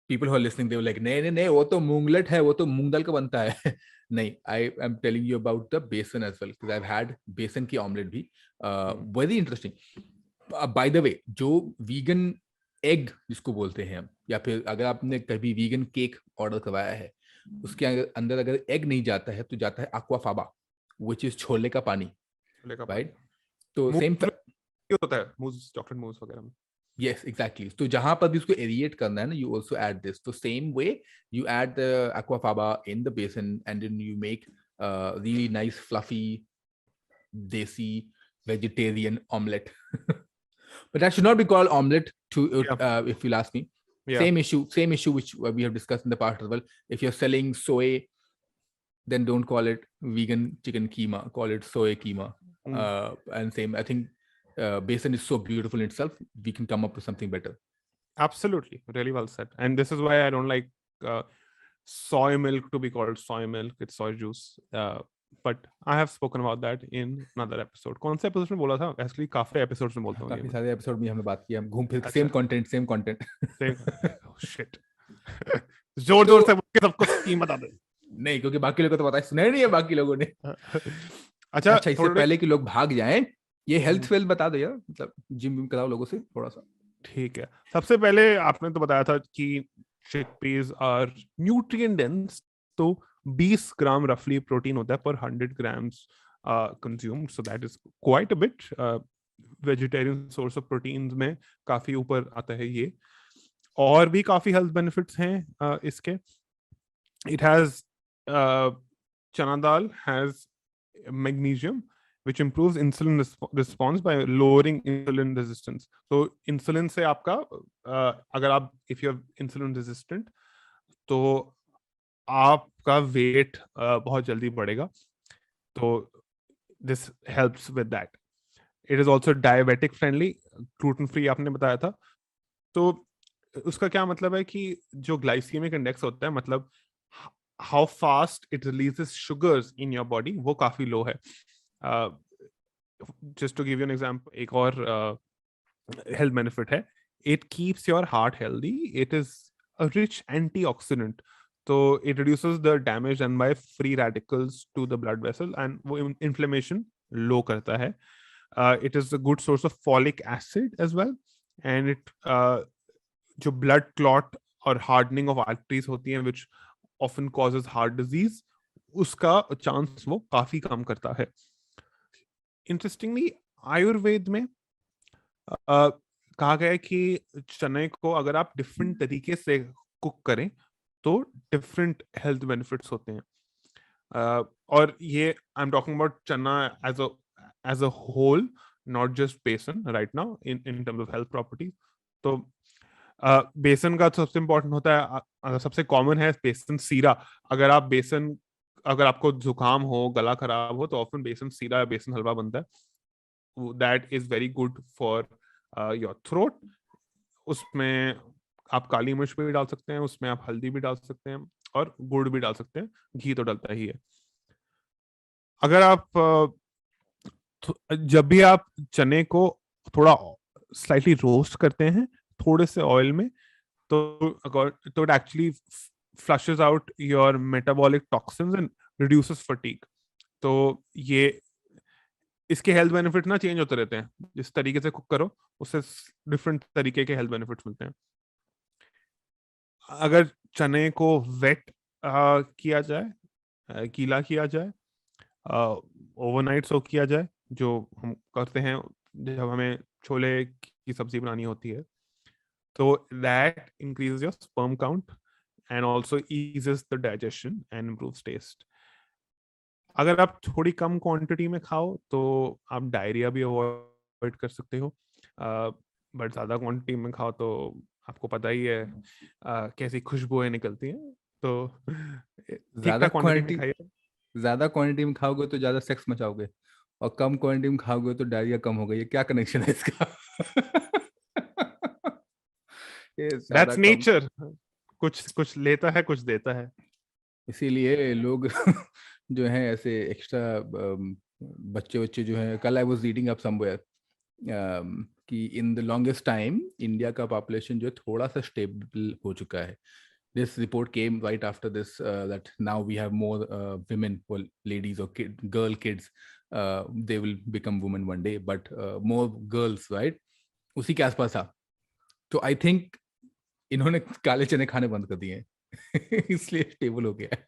people who are listening, they were like, नहीं नहीं नहीं, वो तो मूंगलट है, वो तो मूंग दाल का बनता है. नहीं, I am telling you about the besan as well, because I've had besan की omelette भी, very interesting. By the way, जो vegan egg जिसको बोलते हैं हम, या फिर अगर आपने कभी vegan cake order करवाया है, उसके अंदर अगर egg नहीं जाता है तो जाता है aquafaba, which is छोले का पानी, right? तो सेम होता है मूस, चॉकलेट मूस वगैरह में. Yes, exactly. तो जहां पर भी उसको aerate करना है ना, you also add this. So same way, you add the aquafaba in the basin, and then you make really nice, fluffy, desi vegetarian omelette. But that should not be called omelette. If you'll ask me, same issue which we have discussed in the past as well. If you're selling soy, then don't call it vegan chicken keema. Call it soy keema. And same, I think. Besan is so beautiful in itself. We can come up with something better. Absolutely, really well said. And this is why I don't like soy milk to be called soy milk. It's soy juice. But I have spoken about that in another episode. कौन से episode में बोला था? Actually, काफी episodes में बोलता हूँ. काफी सारे episode में हमने बात की. हम घूम फिर same content. Oh shit. जोर से बोल के सबको स्कीम बता दे. नहीं, क्योंकि बाकी लोगों को तो पता है, सुना नहीं है बाकी लोगों ने. अच्छा, इससे पहले कि लोग भाग जाएं, ये हेल्थ वेल बता दो यार, मतलब जिम कराओ लोगों से थोड़ा सा. ठीक है. सबसे पहले आपने तो बताया था कि chickpeas आर न्यूट्रिएंट डेंस, तो 20 ग्राम रफली प्रोटीन होता है पर 100 grams consumed, so that is quite a bit. Vegetarian source of proteins में काफी ऊपर आता है ये. और भी काफी हेल्थ बेनिफिट्स हैं इसके. It has chana dal has magnesium which improves insulin response by lowering insulin resistance. So insulin से आपका अगर आप if you're insulin resistant तो आपका weight बहुत जल्दी बढ़ेगा. तो this helps with that. It is also diabetic friendly, gluten free आपने बताया था. तो उसका क्या मतलब है कि जो glycemic index होता है, मतलब how fast it releases sugars in your body, वो काफी low है. Just to give you an example, एक और health benefit है, it keeps your heart healthy. It is a rich antioxidant, so it reduces the damage done by free radicals to the blood vessel and वो inflammation low करता है. It is a good source of folic acid as well, and it जो blood clot और hardening of arteries होती हैं, which often causes heart disease, उसका chance वो काफी कम करता है. इंटरेस्टिंगली आयुर्वेद में कहा गया है कि चने को अगर आप डिफरेंट तरीके से कुक करें तो डिफरेंट हेल्थ बेनिफिट्स होते हैं. और ये I am talking about chana as a whole, not just besan right now in terms of health properties. तो बेसन का सबसे इंपॉर्टेंट होता है, सबसे कॉमन है बेसन सीरा. अगर आपको जुकाम हो, गला खराब हो, तो ऑफन बेसन सीरा या बेसन हलवा बनता है. That is very good for your throat. उसमें आप काली मिर्च भी डाल सकते हैं, उसमें आप हल्दी भी डाल सकते हैं और गुड़ भी डाल सकते हैं. घी तो डलता ही है. अगर आप जब भी आप चने को थोड़ा स्लाइटली रोस्ट करते हैं थोड़े से ऑयल में, तो it actually flushes out your metabolic toxins and reduces fatigue. तो ये इसके हेल्थ बेनिफिट ना चेंज होते रहते हैं. जिस तरीके से कुक करो उससे डिफरेंट तरीके के हेल्थ बेनिफिट्स मिलते हैं. अगर चने को वेट किया जाए, गीला किया जाए, ओवरनाइट सोक किया जाए, जो हम करते हैं जब हमें छोले की सब्जी बनानी होती है, तो that increases your sperm count and also eases the digestion and improves taste. अगर आप थोड़ी कम क्वांटिटी में खाओ तो आप डायरिया भी अवॉइड कर सकते हो, बट ज्यादा क्वांटिटी में खाओ तो आपको पता ही है कैसी खुशबुएं निकलती हैं. तो ज्यादा क्वांटिटी में खाओगे तो ज्यादा सेक्स मचाओगे, और कम क्वांटिटी में खाओगे तो डायरिया कम होगा. ये क्या कनेक्शन है इसका? ज्यादा दैट्स कम। नेचर, कुछ कुछ लेता है कुछ देता है। इसीलिए लोग जो हैं ऐसे एक्स्ट्रा बच्चे बच्चे जो हैं, कल I was reading up somewhere कि in the longest time India का पॉपुलेशन जो है थोड़ा सा स्टेबल हो चुका है. This report came right after this that now we have more women or ladies or girl kids. They will become women one day, but more girls, right? उसी के आसपास था. तो आई थिंक इन्होंने काले चने खाने बंद कर दिए हैं इसलिए स्टेबल हो गया है.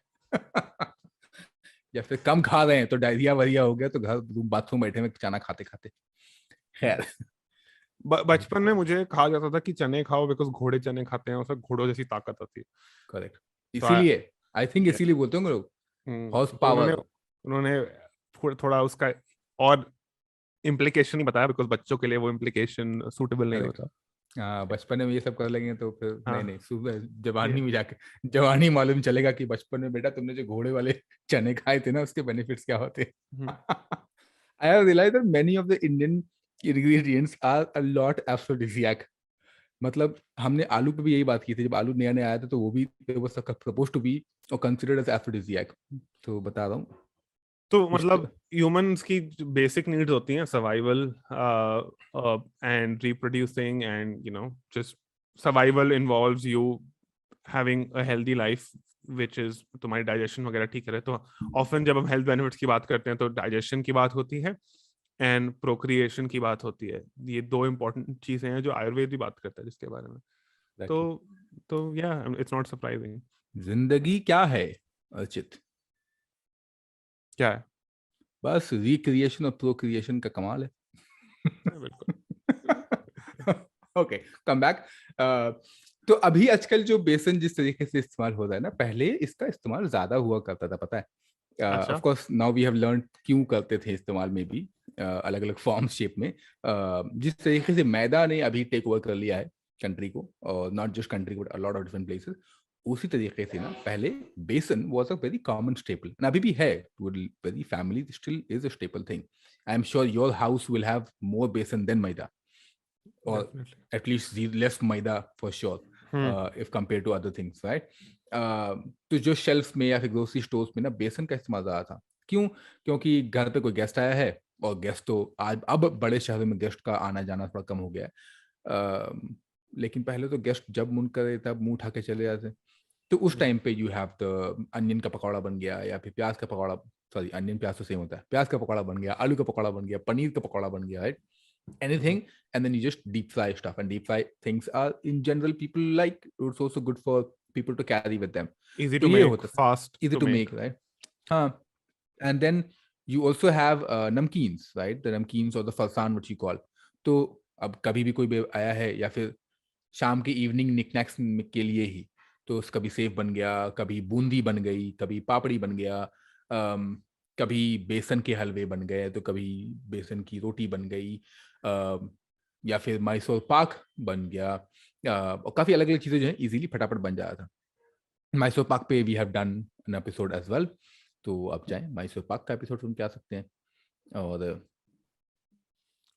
या फिर कम खा रहे हैं तो डायरिया वरिया हो गया, तो घर बाथरूम बैठे में चना खाते खाते. खैर. बचपन में मुझे कहा जाता था कि चने खाओ बिकॉज घोड़े चने खाते हैं, उसमें घोड़ों जैसी ताकत होती है। करेक्ट. तो इसीलिए आई थिंक इसीलिए बोलते होंगे लोग हॉर्स तो उन्होंने पावर. उन्होंने थोड़ा उसका और इम्प्लीकेशन ही बताया, बिकॉज बच्चों के लिए वो इम्प्लीकेशन सूटेबल नहीं करेक्ट. होता। हाँ, बचपन में ये सब कर लेंगे तो फिर हाँ, नहीं नहीं, सुबह जवानी में जाके जवानी मालूम चलेगा कि बचपन में बेटा तुमने जो घोड़े वाले चने खाए थे ना, उसके बेनिफिट्स क्या होते. I have realised that many of the Indian ingredients are a lot aphrodisiac. मतलब हमने आलू पे भी यही बात की थी, जब आलू नया नया आया था तो वो भी सपोज टू बी और कंसिडर्ड एज एफ्रोडिसियाक. तो बता रहा हूँ तो कुछ मतलब ह्यूमंस की बेसिक नीड्स होती हैं, survival and reproducing and just survival involves you having a healthy life which is तुम्हारी डाइजेशन वगैरह ठीक रहे। तो ऑफन जब हम हेल्थ बेनिफिट्स की बात करते हैं तो डाइजेशन की बात होती है एंड प्रोक्रिएशन की बात होती है। ये दो इंपॉर्टेंट चीजें हैं जो आयुर्वेद भी बात करता है जिसके बारे में। तो या इट्स नॉट सरप्राइजिंग। जिंदगी क्या है अर्चित? क्या है? बस रिक्रिएशन और प्रोक्रिएशन का कमाल है. बिल्कुल। Okay, come back. तो अभी आजकल जो बेसन जिस तरीके से इस्तेमाल हो रहा है ना, पहले इसका इस्तेमाल ज्यादा हुआ करता था, पता है. अच्छा। Of course now we have learn क्यों करते थे इस्तेमाल में भी, अलग अलग फॉर्म शेप में. जिस तरीके से मैदा ने अभी टेक ओवर कर लिया है कंट्री को, और not just country but a lot of different places, उसी तरीके से ना पहले besan was a very common staple, and अभी भी है. Very family still is a staple thing. I am sure your house will have more besan than maida, or Definitely. at least less maida for sure, if compared to other things, right? तो जो shelf में या फिर grocery stores में ना बेसन का इस्तेमाल ज़्यादा था. क्यों? क्योंकि घर पे कोई गेस्ट आया है, और गेस्ट तो आज अब बड़े शहरों में गेस्ट का आना जाना थोड़ा कम हो गया है. लेकिन पहले तो गेस्ट जब मन करे तब मुंह उठा के चले जाते. तो उस टाइम पे यू हैव द अनियन का पकौड़ा बन गया, या फिर प्याज का पकौड़ा. सॉरी, अनियन प्याज तो सेम होता है. प्याज का पकौड़ा बन गया, आलू का पकौड़ा बन गया, पनीर का पकौड़ा बन गया, right? Anything, and then you just deep fry stuff, and deep fry things are in general people like, it's also good for people to carry with them. Easy तो to ये make, होता था, fast easy to to make. make, right? हाँ. And then you also have namkeens, right? The namkeens or the farsan, what you call. तो अब कभी भी कोई आया है, या फिर शाम के इवनिंग निकनैक्स के लिए ही, तो कभी सेव बन गया, कभी बूंदी बन गई, कभी पापड़ी बन गया, कभी बेसन के हलवे बन गए, तो कभी बेसन की रोटी बन गई, या फिर मैसूर पाक बन गया. और काफ़ी अलग अलग चीज़ें जो है इजीली फटाफट बन जाता था. मैसूर पाक पे we have done an episode as well, तो अब जाएं मैसूर पाक का एपिसोड सुन के आ सकते हैं. और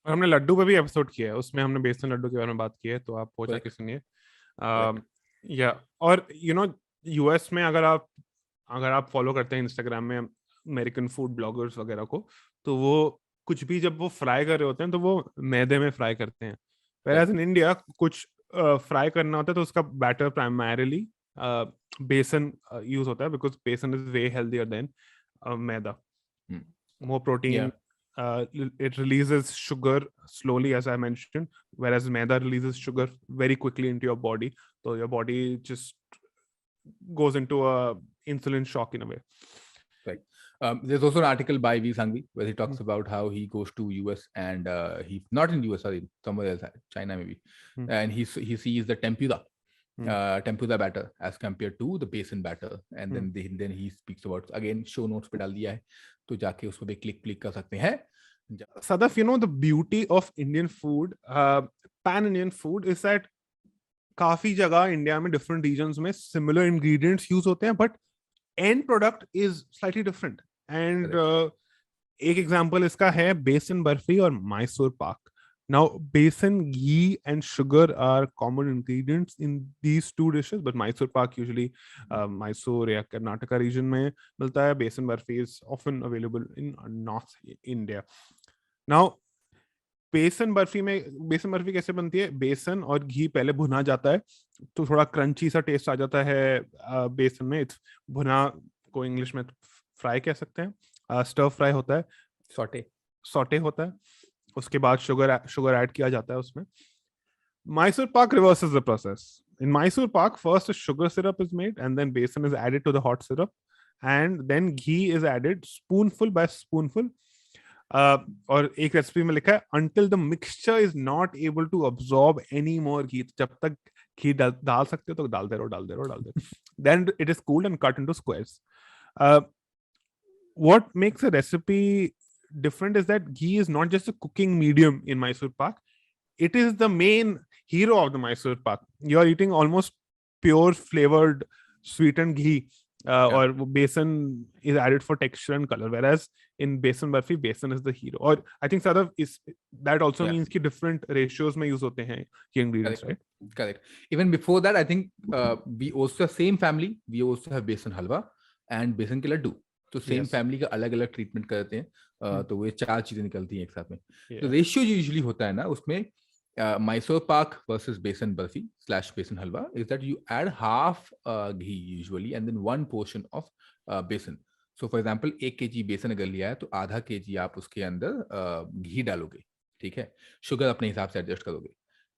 हमने लड्डू पे भी एपिसोड किया है, उसमें हमने बेसन लड्डू के बारे में बात की है, तो आप वो जाके सुनिए. या और यूएस में अगर आप फॉलो करते हैं इंस्टाग्राम में अमेरिकन फूड ब्लॉगर्स वगैरह को, तो वो कुछ भी जब वो फ्राई कर रहे होते हैं तो वो मैदे में फ्राई करते हैं. whereas इन इंडिया कुछ फ्राई करना होता है तो उसका बैटर प्राइमरीली बेसन यूज होता है, बिकॉज बेसन is way healthier then maida. more protein. It releases sugar slowly, as I mentioned, whereas maida releases sugar very quickly into your body. So your body just goes into a insulin shock in a way. Right. There's also an article by V. Sanghvi where he talks about how he goes to US, and he not in US, sorry, somewhere else, China maybe, and he sees the tempura batter as compared to the besan batter, and then he speaks about, again show notes पे डाल दिया है, तो जाके उसको भी click कर सकते हैं. Sadaf, the beauty of Indian food, pan-Indian food, is that काफी जगह इंडिया में डिफरेंट रीजन्स में सिमिलर इंग्रेडिएंट्स यूज होते हैं, but and product is slightly different. And एक एग्जांपल इसका है बेसन बर्फी और Mysore pak. Now, besan, ghee, and sugar are common ingredients in these two dishes, but Mysore pak usually Mysore या Karnataka region में मिलता है. Besan barfi is often available in North India. Now, besan barfi कैसे बनती है? बेसन और घी पहले भुना जाता है, तो थोड़ा क्रंची सा टेस्ट आ जाता है बेसन में. इट्स भुना को इंग्लिश में फ्राई कह सकते हैं. स्टर फ्राई होता है, सॉटे होता है. उसके बाद शुगर ऐड किया जाता है उसमें. Mysore pak reverses the process. In Mysore pak, first a sugar syrup is made, and then besan is added to the hot syrup, and then ghee is added spoonful by spoonful. और एक recipe में लिखा है until the mixture is not able to absorb any more ghee. जब तक घी डाल सकते हो तो डालते रहो. Then it is cooled and cut into squares. What makes a recipe different is that ghee is not just a cooking medium in Mysore pak. It is the main hero of the Mysore pak. You are eating almost pure flavored sweetened ghee. Or besan is added for texture and color, whereas in besan barfi, besan is the hero. Or I think Sadav is that also means कि different ratios में use होते हैं ये ingredients, right? Correct. Even before that, I think we also have same family. We also have besan halwa and besan के लड्डू. तो same family का अलग अलग ट्रीटमेंट करते हैं. तो वो 4 चीजें निकलती हैं एक साथ में. तो रेशियो जो यूजुअली होता है ना उसमें Mysore pak versus besan barfi / besan halwa is that you add half ghee usually and then 1 portion of besan. So for example 1 kg बेसन अगर लिया है तो आधा kg आप उसके अंदर घी डालोगे, ठीक है. शुगर अपने हिसाब से एडजस्ट करोगे.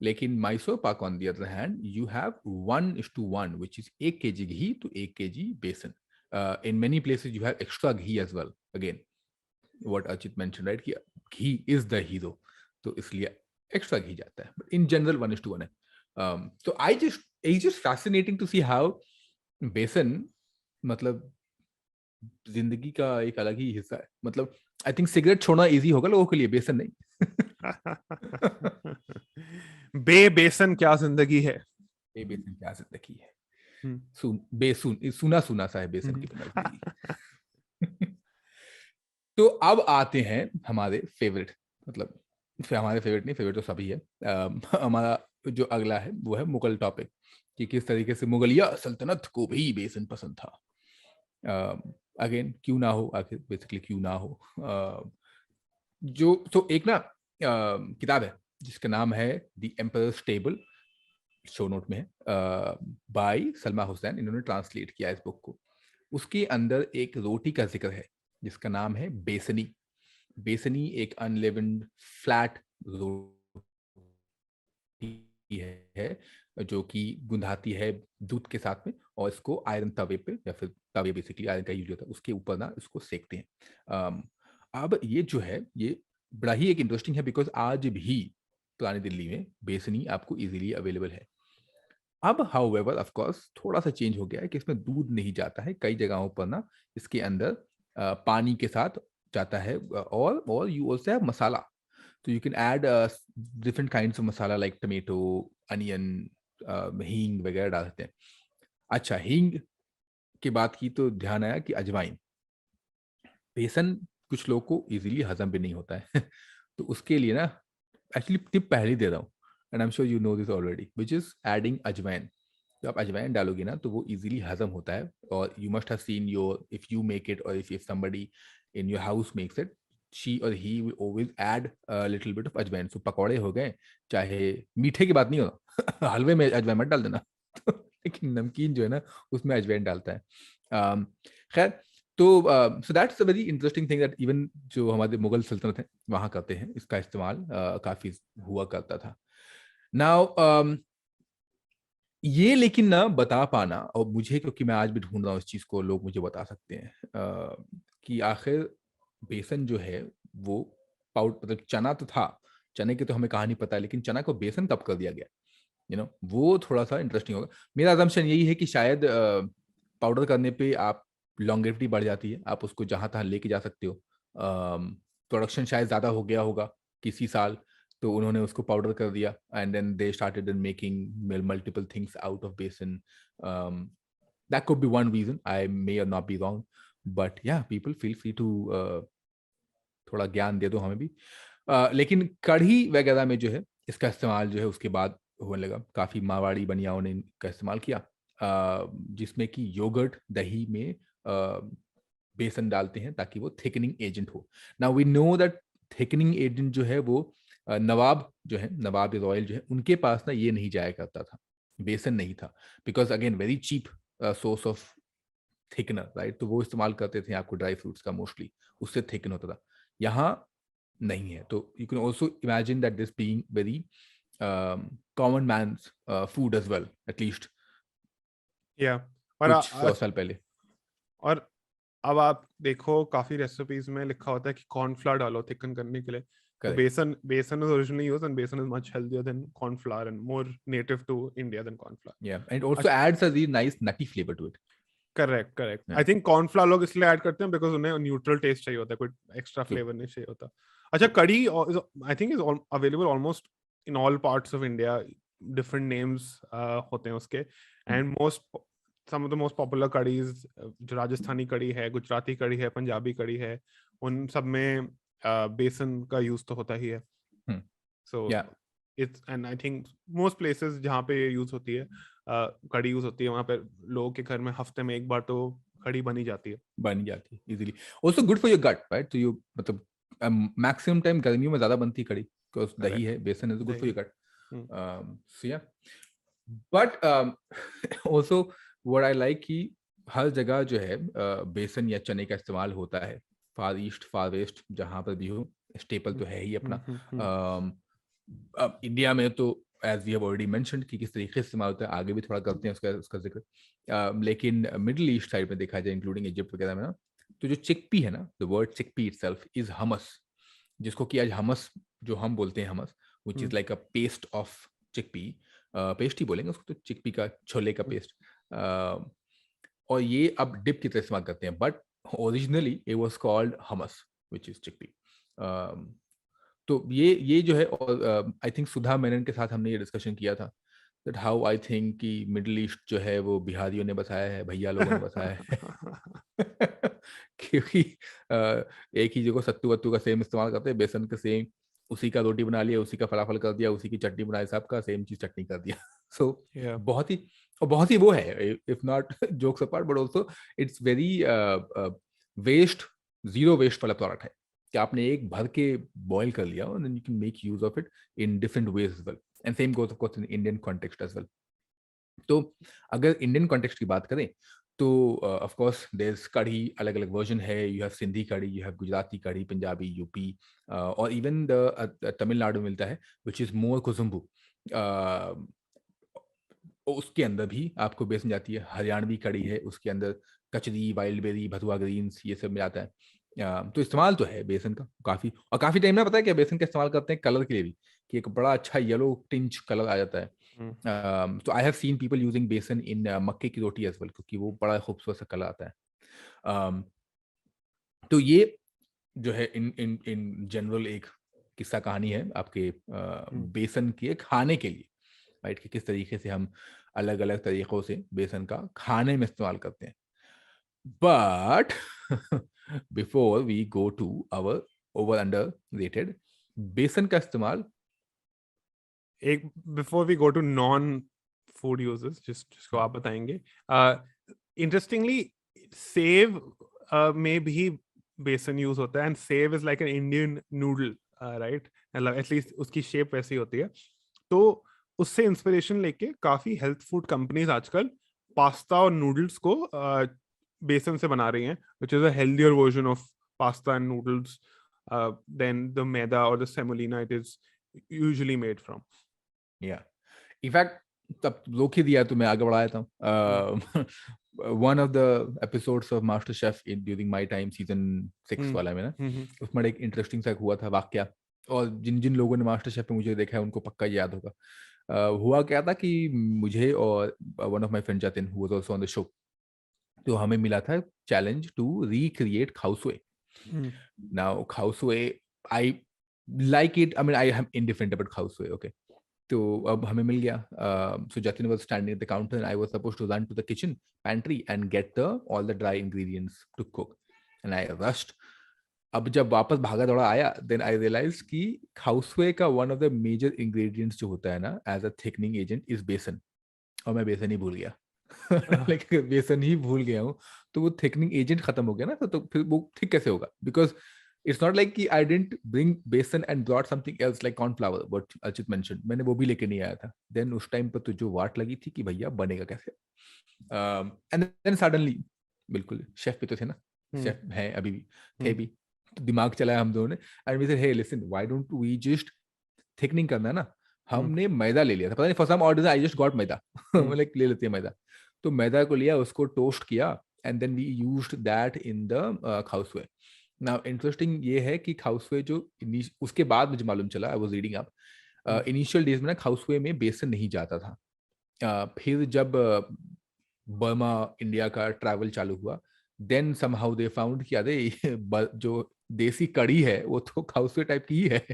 लेकिन Mysore pak on the other hand you have 1:1 which is 1 kg ghee to 1 kg besan. In many places you have extra ghee as well. Again what Archit mentioned, right, कि ghee is the hero, तो इसलिए extra घी जाता है. But in general 1:1 है. तो it's just fascinating to see how बेसन मतलब जिंदगी का एक अलग ही हिस्सा है. मतलब आई थिंक सिगरेट छोड़ना इजी होगा लोगों के लिए, बेसन नहीं. बेसन क्या जिंदगी है. बेसन क्या जिंदगी है. सुना सुना सा है बेसन की जिंदगी. तो अब आते हैं हमारे फेवरेट, मतलब हमारे फेवरेट नहीं, फेवरेट तो सभी है. हमारा जो अगला है वो है मुगल टॉपिक, कि किस तरीके से मुगलिया सल्तनत को भी बेसन पसंद था. अगेन क्यों ना हो, आखिर बेसिकली क्यों ना हो. जो तो एक ना किताब है जिसका नाम है the emperors table, show note में है, बाय सलमा हुसैन. इन्होंने ट्रांसलेट किया इस बुक को. उसके अंदर एक रोटी का जिक्र है जिसका नाम है बेसनी. बेसनी एक अनलेवेंड फ्लैट रोटी है जो कि गुंधाती है दूध के साथ में, और इसको आयरन तवे पे या फिर तवे बेसिकली आयरन का यूज होता है उसके ऊपर ना इसको सेकते हैं. अब ये जो है ये बड़ा ही एक इंटरेस्टिंग है बिकॉज आज भी पुरानी दिल्ली में बेसनी आपको इजीली अवेलेबल है. अब हाउएवर ऑफ कोर्स थोड़ा सा चेंज हो गया है कि इसमें दूध नहीं जाता है. कई जगहों पर ना इसके अंदर पानी के साथ जाता है, और यू आल्सो हैव मसाला. तो you can add different kinds of masala like tomato, onion, हींग वगैरह डाल सकते हैं. अच्छा, हींग की बात की तो ध्यान आया कि अजवाइन. बेसन कुछ लोगों को इजीली हजम भी नहीं होता है. तो उसके लिए ना एक्चुअली टिप पहले दे रहा हूँ, and I am sure you know this already, which is adding अजवाइन. जब आप अजवाइन डालोगे ना तो वो इजीली हजम होता है. और you must have seen your, if you make it और if somebody in your house makes it, she or he will always add a little bit of अजवाइन. So पकौड़े हो गए, चाहे मीठे की बात नहीं हो, हलवे में अजवाइन मत डाल देना. लेकिन नमकीन जो है ना उसमें अजवाइन डालता है. खैर, तो so that's a very interesting thing that even जो हमारे मुगल सल्तनत है वहाँ करते हैं, इसका इस्तेमाल काफी हुआ करता था. Now ये लेकिन ना बता पाना, और मुझे, क्योंकि मैं आज भी ढूंढ रहा हूँ इस चीज को, लोग मुझे बता सकते हैं कि आखिर बेसन जो है वो पाउडर, मतलब चना तो था, चने की तो हमें कहानी पता है, लेकिन चना को बेसन कब कर दिया गया, वो थोड़ा सा इंटरेस्टिंग होगा. मेरा असम्पशन यही है कि शायद पाउडर करने पे आप लॉन्गेविटी बढ़ जाती है, आप उसको जहां तहां लेके जा सकते हो. प्रोडक्शन शायद ज्यादा हो गया होगा किसी साल, तो उन्होंने उसको पाउडर कर दिया, and then they started making multiple things out of besan. That could be one reason, I may or not be wrong, but yeah people feel free to थोड़ा ज्ञान दे दो हमें भी. लेकिन कढ़ी वगैरह में जो है इसका इस्तेमाल जो है उसके बाद होने लगा, काफ़ी मारवाड़ी बनियाओं ने इनका इस्तेमाल किया, जिसमें कि योगर्ट दही में बेसन डालते हैं ताकि वो थिकनिंग एजेंट हो। Now we know that thickening agent जो है वो नवाब जो है, नवाब रॉयल जो है, उनके पास ना ये नहीं जाया करता था, बेसन नहीं था, because again very cheap source of thickener, right? तो वो इस्तेमाल करते थे आपको ड्राई फ्रूट्स का मोस्टली, उससे थिकन होता था। यहाँ नहीं है, तो you can also imagine that this being very common man's food as well, at least या और कुछ 100 साल पहले। और अब आप देखो काफी रेसिपीज में लिखा होता है कि कॉर्नफ्लावर डालो थिकन करने के लिए, तो correct, besan is originally used and besan is much healthier than cornflour and more native to India than या and also cornflour. Adds a very nice nutty flavour to it. Correct correct, I think cornflour लोग इसलिए add करते हैं because उन्हें neutral test चाहिए होता है, कोई एक्स्ट्रा फ्लेवर नहीं चाहिए होता। अच्छा, kadhi I think is available almost in all parts of India, different names होते हैं उसके, and most some of the most popular kadhis जो राजस्थानी कड़ी है, गुजराती कड़ी है, पंजाबी कड़ी है, उन सब में बेसन का यूज तो होता ही है। So it's and I think most places जहाँ पे यूज होती है कड़ी यूज होती है, वहां पे लोगों के घर में हफ्ते में एक बार तो कड़ी बनी जाती है easily. Also good for your gut, right? तो यू मतलब मैक्सिमम टाइम गर्मियों में ज्यादा बनती है कड़ी, बिकॉज दही है, besan is good for your gut. So yeah, but also what I like कि हर जगह जो है बेसन या चने का इस्तेमाल होता है, फार ईस्ट फार वेस्ट जहाँ पर भी हो, स्टेपल तो है ही अपना। अब इंडिया में तो as we have already mentioned कि किस तरीके से इस्तेमाल होता है, आगे भी थोड़ा करते हैं उसका उसका जिक्र। लेकिन मिडिल ईस्ट साइड में देखा जाए, इंक्लूडिंग इजिप्ट वगैरह में ना, तो जो चिकपी है ना, the word chickpea itself is hummus, जिसको कि आज हमस जो हम बोलते हैं hummus, which is like a paste of chickpea, paste ही बोलेंगे उसको, तो चिकपी का, छोले का पेस्ट। और ये अब डिप की तरह इस्तेमाल करते हैं, but originally it was called hummus which is chickpea. तो ये जो है, और आई थिंक सुधा मेनन के साथ हमने ये डिस्कशन किया था दैट हाउ आई थिंक कि मिडिल ईस्ट जो है वो बिहारियों ने बसाया है, भैया लोगों ने बसाया है। क्योंकि एक ही जगह सत्तू वत्तू का सेम इस्तेमाल करते हैं, बेसन का सेम, उसी का रोटी बना लिया, उसी का फलाफल कर दिया, उसी की चटनी बनाई, सबका सेम चीज चटनी कर दिया। सो बहुत ही, और बहुत ही वो है, if not jokes apart, but also it's very waste, zero waste वाला प्रोडक्ट है कि आपने एक भर के बॉईल कर लिया और then you can make use of it in different ways as well, and same goes of course in Indian context as well. तो अगर इंडियन कॉन्टेक्स्ट की बात करें तो of course there is kadhi, अलग अलग वर्जन है, you have Sindhi kadhi, you have Gujarati kadhi, Punjabi, UP, और इवन द तमिलनाडु मिलता है विच इज मोर कुजुम्बू, उसके अंदर भी आपको बेसन जाती है। हरियाणवी कढ़ी है, उसके अंदर कचरी, वाइल्ड बेरी, भथुआ ग्रीन्स, ये सब जाता है। तो इस्तेमाल तो है बेसन का काफ़ी, और काफ़ी टाइम ना, पता है क्या, बेसन का इस्तेमाल करते हैं कलर के लिए भी, कि एक बड़ा अच्छा येलो टिंच कलर आ जाता है। तो I have seen people using बेसन इन मक्के की रोटी एज वेल, क्योंकि वो बड़ा खूबसूरत सा कलर आता है। तो ये जो है इन इन इन जनरल एक किस्सा कहानी है आपके बेसन के खाने के लिए, राइट? कि किस तरीके से हम अलग अलग तरीकों से बेसन का खाने में इस्तेमाल करते हैं। But before we go to our over under rated besan का इस्तेमाल, एक before we go to non food uses जिसको आप बताएंगे, इंटरेस्टिंगली सेव में भी बेसन यूज होता है, and sev is like an Indian noodle, right? मतलब एटलीस्ट उसकी शेप वैसी होती है। तो उससे इंस्पिरेशन लेके काफी हेल्थ फूड कंपनीज आजकल पास्ता और नूडल्स को बेसन से बना रही हैं, which is a healthier version of pasta and noodles than the maida or the semolina it is usually made from. Yeah in fact तब रोक ही दिया तो मैं आगे बढ़ा देता हूँ। One of the episodes of master chef in during my time, season 6 वाला में ना, उसमें एक इंटरेस्टिंग सा हुआ था वाकया, और जिन जिन लोगों ने मास्टर शेफ में मुझे देखा है उनको पक्का याद होगा। हुआ क्या था कि मुझे और one of my friend Jatin who was also on the show, तो हमें मिला था challenge to recreate khow suey. Now khow suey, I like it, I mean I am indifferent about khow suey, okay? तो अब हमें मिल गया, so Jatin was standing at the counter and I was supposed to run to the kitchen pantry and get the all the dry ingredients to cook, and I rushed अब जब वापस भागा दौड़ा आया, देन आई रियलाइज कि khow suey का one of the major ingredients जो होता है ना as a thickening agent is besan, और मैं बेसन ही भूल गया। लाइक बेसन ही भूल गया हूँ, तो वो थिकनिंग एजेंट खत्म हो गया ना, तो फिर वो थिक कैसे होगा? बिकॉज इट्स नॉट लाइक कि आई डिडंट ब्रिंग बेसन and brought something else like cornflour what Achit mention, मैंने वो भी लेके नहीं आया था। देन उस टाइम पर तो जो वाट लगी थी कि भैया बनेगा कैसे, एंड देन सडनली, बिल्कुल शेफ भी तो थे ना, शेफ है अभी भी, थे भी, तो दिमाग चलाया हम दोनों ने, and we said hey listen why don't we just thickening करना है ना, हमने मैदा ले लिया था, पता नहीं for some odd reason I just got maida, like ले लेते हैं मैदा, तो मैदा को लिया, उसको टोस्ट किया, and then we used that in the khow suey. Now interesting ये है कि खाउसवे जो उसके बाद मुझे मालूम चला, आई was reading up, initial days में ना खाउसवे में बेसन नहीं जाता था। फिर जब बर्मा इंडिया का ट्रैवल चालू हुआ, देन समहाउ दे फाउंड कि अरे जो देसी कड़ी है वो तो खाउसवे टाइप की ही है।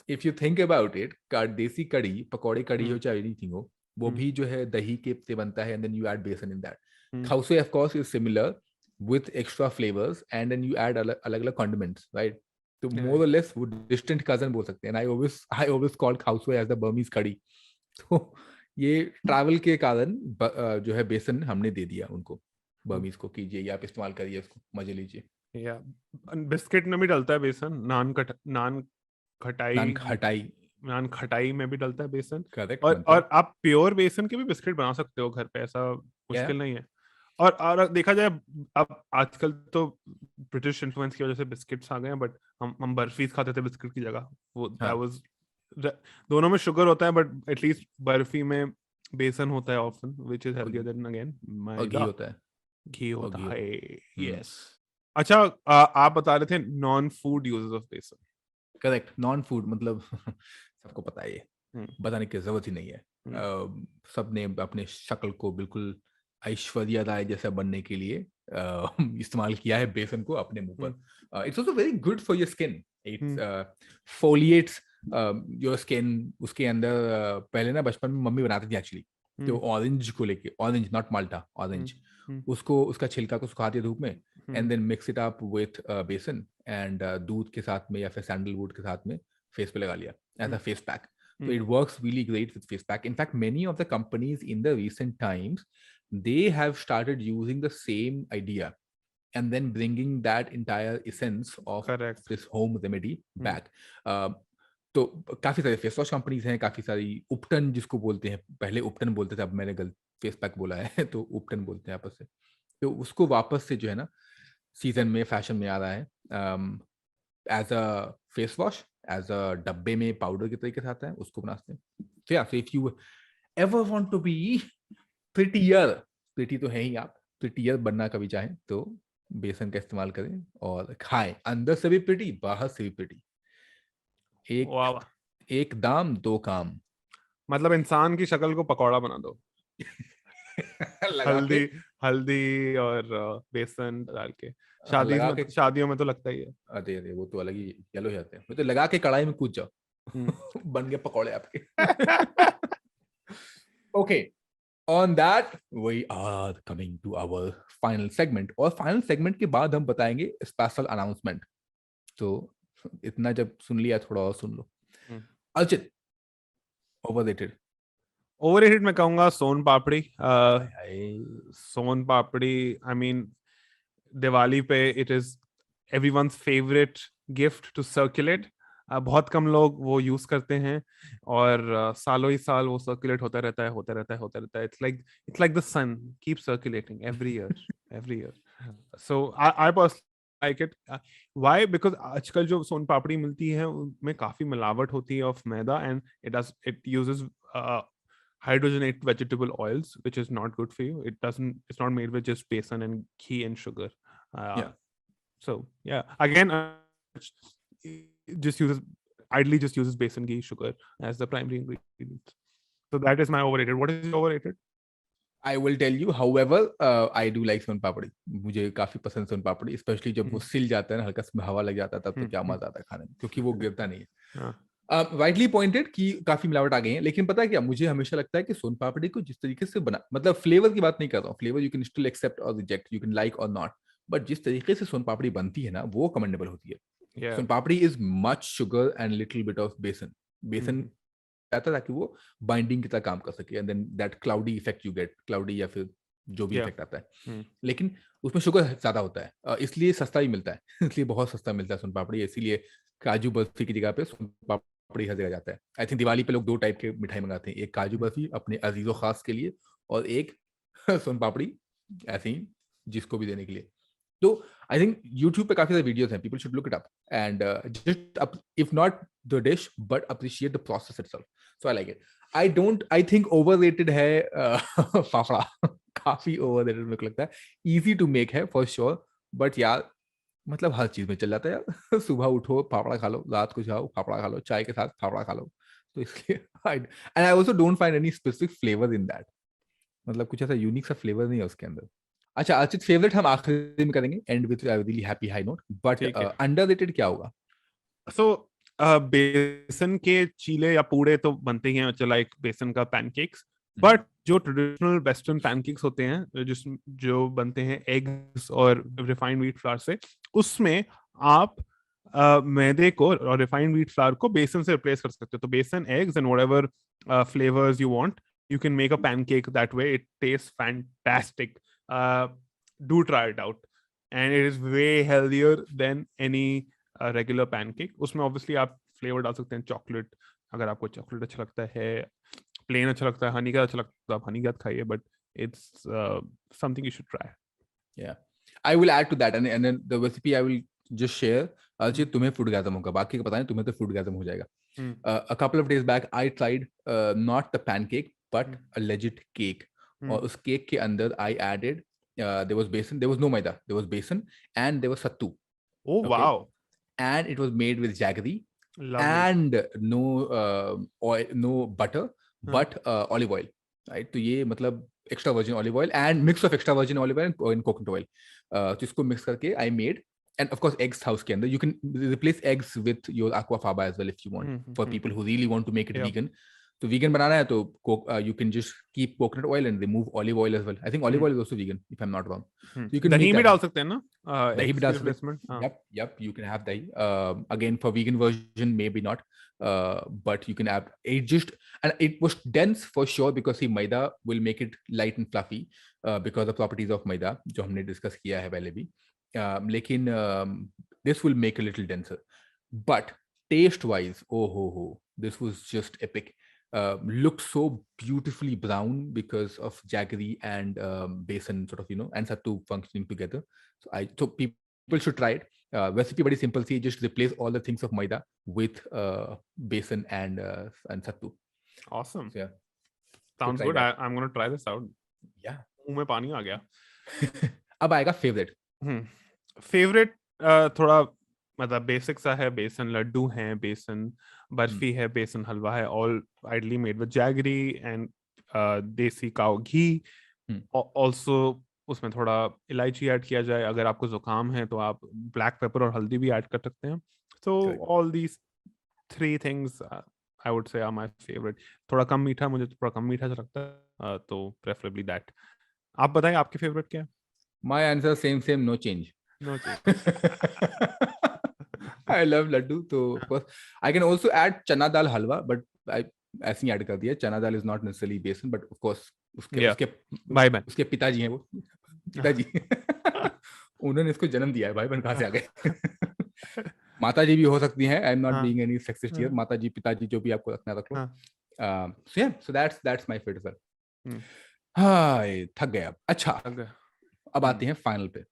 If you think about it, देसी कड़ी, पकौड़े कड़ी हो चाहे एनीथिंग हो, वो भी जो है दही के से बनता है, एंड देन यू ऐड बेसन in that. खाउसवे of course is similar with extra flavors, and then you add अलग अलग condiments, right? तो more or less वो distant cousin बोल सकते हैं, and I always call खाउसवे as the Burmese कड़ी। तो ये ट्रैवल के कारण जो है बेसन हमने दे दिया उनको, बर्मीज को, कीजिए ये आप इस्तेमाल करिए, इसको मजे लीजिए। या बिस्किट में भी डलता है बेसन, नान खटाई में भी डलता है बेसन। करेक्ट, और आप प्योर बेसन के भी बिस्किट बना सकते हो घर पे, ऐसा मुश्किल नहीं है। और देखा जाए अब आजकल तो ब्रिटिश इन्फ्लुएंस की वजह से बिस्किट्स आ गए हैं, बट हम बर्फीज खाते थे बिस्किट की जगह, वो दैट वाज, दोनों में शुगर होता है बट एटलीस्ट बर्फी में बेसन होता है often, which is healthier than again ghee होता है, घी होता है। यस। अच्छा, आप बता रहे थे नॉन फूड यूजेस ऑफ बेसन। करेक्ट, नॉन फूड मतलब सबको पता है, ये बताने की जरूरत ही नहीं है। सबने अपने शक्ल को बिल्कुल ऐश्वर्या राय जैसा बनने के लिए इस्तेमाल किया है बेसन को अपने मुंह पर। It's also very good for your skin, it's foliates your skin. उसके अंदर पहले ना बचपन में मम्मी बनाती थी एक्चुअली, तो ऑरेंज को लेके, ऑरेंज नॉट माल्टा, ऑरेंज, उसको उसका छिलका को सुखा दिया धूप में, and then mix it up with besan and दूध के साथ में या फिर सैंडलवुड के साथ में फेस पे लगा लिया as a face pack. So it works really great with face pack. In fact, many of the companies in the recent times, they have started using the same idea and then bringing that entire essence of Correct. this home remedy back. तो काफी सारे face wash companies हैं, काफी सारी, उपटन जिसको बोलते हैं, पहले उपटन बोलते थे, अब मैंने गलत फेस पैक बोला है तो उपटन बोलते हैं आपस से, तो उसको वापस से जो है ना सीजन में, फैशन में आ रहा है, as a face wash, as a डब्बे में पाउडर के तरीके से आता है, उसको बनाते हैं। तो yeah, if you ever want to be prettier, pretty तो है ही आप, प्रिटियर बनना कभी चाहें तो बेसन का इस्तेमाल करें और खाएं, अंदर से भी प्रिटी, बाहर से भी प्रिटी। एक दाम दो काम, मतलब इंसान की शक्ल को पकौड़ा बना दो। हल्दी और बेसन डाल के, शादियों में तो लगता ही है। अरे वो तो अलग ही येलो हो जाते हैं, तो लगा के कढ़ाई में कूद जाओ बन गए पकौड़े आपके। Okay, on that we are coming to our final segment, और फाइनल सेगमेंट के बाद हम बताएंगे स्पेशल अनाउंसमेंट। तो इतना जब सुन लिया, थोड़ा और सुन लो। अर्चित, ओवररेटेड मैं कहूंगा सोन पापड़ी। सोन पापड़ी, आई मीन दिवाली पे it is everyone's favourite gift to circulate. बहुत कम लोग वो यूज करते हैं, और सालों ही साल वो सर्कुलेट होता रहता है। It's like the sun keep circulating every year. So I personally like it. Why? Because आजकल जो सोन पापड़ी मिलती है उनमें काफी मिलावट होती है of maida, and it uses hydrogenated vegetable oils, which is not good for you. It's not made with just besan and ghee and sugar. So yeah, again, just uses besan, ghee, sugar as the primary ingredients. So that is my overrated. What is overrated? I will tell you, however, I do like सोन पापड़ी। मुझे काफी पसंद सोन पापड़ी, specially जब वो सिल जाता है ना, हल्का सा हवा लग जाता है, तब तो क्या मजा आता है खाने में, क्योंकि वो गिरता नहीं है। राइटली पॉइंटेड कि काफी मिलावट आ गई है, लेकिन पता है क्या, मुझे हमेशा लगता है कि सोन पापड़ी को जिस तरीके से बना, मतलब फ्लेवर की बात नहीं कर रहा हूँ, flavour you can still accept और रिजेक्ट, यू कैन लाइक और नॉट, बट जिस तरीके से सोन पापड़ी बनती है ना वो कमेंडेबल होती है. Yeah. Soan papdi is much sugar and little bit of besan. Besan आता ताकि वो बाइंडिंग की तरह काम कर सके, and then that cloudy effect you get, cloudy या फिर जो भी Yeah. इफेक्ट आता है. लेकिन उसमें शुगर ज्यादा होता है, इसलिए सस्ता ही मिलता है. इसलिए बहुत सस्ता मिलता है सोन पापड़ी, इसीलिए काजू बर्फी की जगह पे सोन पापड़ी हर जगह जाता है. आई थिंक दिवाली पे लोग 2 टाइप के मिठाई मंगाते हैं, एक काजू बर्फी अपने अजीजों खास के लिए, और एक सोन पापड़ी ऐसे ही जिसको भी देने के लिए. तो आई थिंक यूट्यूब पे काफी सारे वीडियोस हैं, people should look it up and just if not the dish but appreciate the process itself. So I like it. I think overrated है फाफड़ा. काफी ओवररेटेड मेरे को लगता है. इजी टू मेक है फॉर श्योर, बट यार मतलब हर चीज में चल जाता है यार. सुबह उठो फाफड़ा खा लो, रात को जाओ फाफड़ा खा लो, चाय के साथ फाफड़ा खा लो. तो इसलिए and I also don't find any specific flavour in that. मतलब कुछ ऐसा यूनिक सा फ्लेवर नहीं है उसके अंदर. अच्छा अर्चित, फेवरेट हम आखिरी में करेंगे, and with really happy high note. But underrated क्या होगा? सो बेसन के चीले या पूड़े तो बनते ही हैं, लाइक बेसन का पैनकेक्स. बट जो ट्रेडिशनल वेस्टर्न पैनकेक्स होते हैं जो बनते हैं एग्स और रिफाइंड व्हीट फ्लावर से, उसमें आप मैदे को और रिफाइंड व्हीट फ्लावर को बेसन से रिप्लेस कर सकते हो. तो बेसन, eggs and whatever flavours you want, you can make a pancake that way. It tastes fantastic. Do try it out, and it is way healthier than any regular pancake. उसमें obviously आप flavor डाल सकते हैं, chocolate अगर आपको chocolate अच्छा लगता है, plain अच्छा लगता है, honey का अच्छा लगता है आप honey का खाइए, but it's something you should try. Yeah, I will add to that, and then the recipe I will just share. Archit तुम्हें फूडgasm होगा, बाकी का पता नहीं, तुम्हें तो फूडgasm हो जाएगा. A couple of days back I tried not the pancake but a legit cake. और उस केक के अंदर I added there was besan, there was no maida, there was besan and there was sattu. Oh wow. And it was made with jaggery. Lovely. And no oil, no butter, but olive oil, right? तो ये मतलब extra virgin olive oil and mix of extra virgin olive oil and coconut oil. तो इसको mix करके I made, and of course eggs था उसके अंदर. You can replace eggs with your aquafaba as well if you want, for people who really want to make it vegan. तो vegan बनाना है तो you can just keep coconut oil and remove olive oil as well. I think olive oil is also vegan if I'm not wrong. So you can दही भी डाल सकते हैं ना? दही भी डाल सकते हैं. Yep, you can have dahi. Again for vegan version maybe not, but you can have it just, and it was dense for sure because see maida will make it light and fluffy because of properties of maida जो हमने discuss किया है पहले भी. लेकिन this will make a little denser, but taste wise, oh, this was just epic. Looked so beautifully brown because of jaggery and besan sort of, and sattu functioning together. So people should try it. Recipe very simple. See, just replace all the things of maida with besan and sattu. Awesome. So, yeah. Sounds good. I'm going to try this out. Yeah. मुंह में पानी आ गया. अब आएगा favourite. Favourite थोड़ा मतलब basic सा है. बेसन लड्डू है, बेसन बर्फी है, बेसन हलवा है, all ideally made with jaggery and देसी काऊ घी. ऑल्सो उसमें थोड़ा इलायची ऐड किया जाए. अगर आपको जुकाम है तो आप ब्लैक पेपर और हल्दी भी ऐड कर सकते हैं. So all these 3 things I would say are my favourite. थोड़ा कम मीठा, मुझे थोड़ा कम मीठा अच्छा लगता है, तो प्रेफरेबली दैट. आप बताएं आपके फेवरेट क्या है? My answer same, no change. No change. I love laddu. So of course I can also add chana dal halwa, but I ऐसे ही ऐड कर दिया. चना दाल is not necessarily besan, but of course उसके पिताजी हैं वो. पिताजी उन्होंने इसको जन्म दिया है. भाई बहन कहाँ से आ गए? माता जी भी हो सकती हैं. I am not being any sexist here. माता जी, पिताजी, जो भी आपको रखना रख लो. So yeah, so that's my favorite sir. हाँ, थक गया. अच्छा, अब आते हैं फाइनल पे.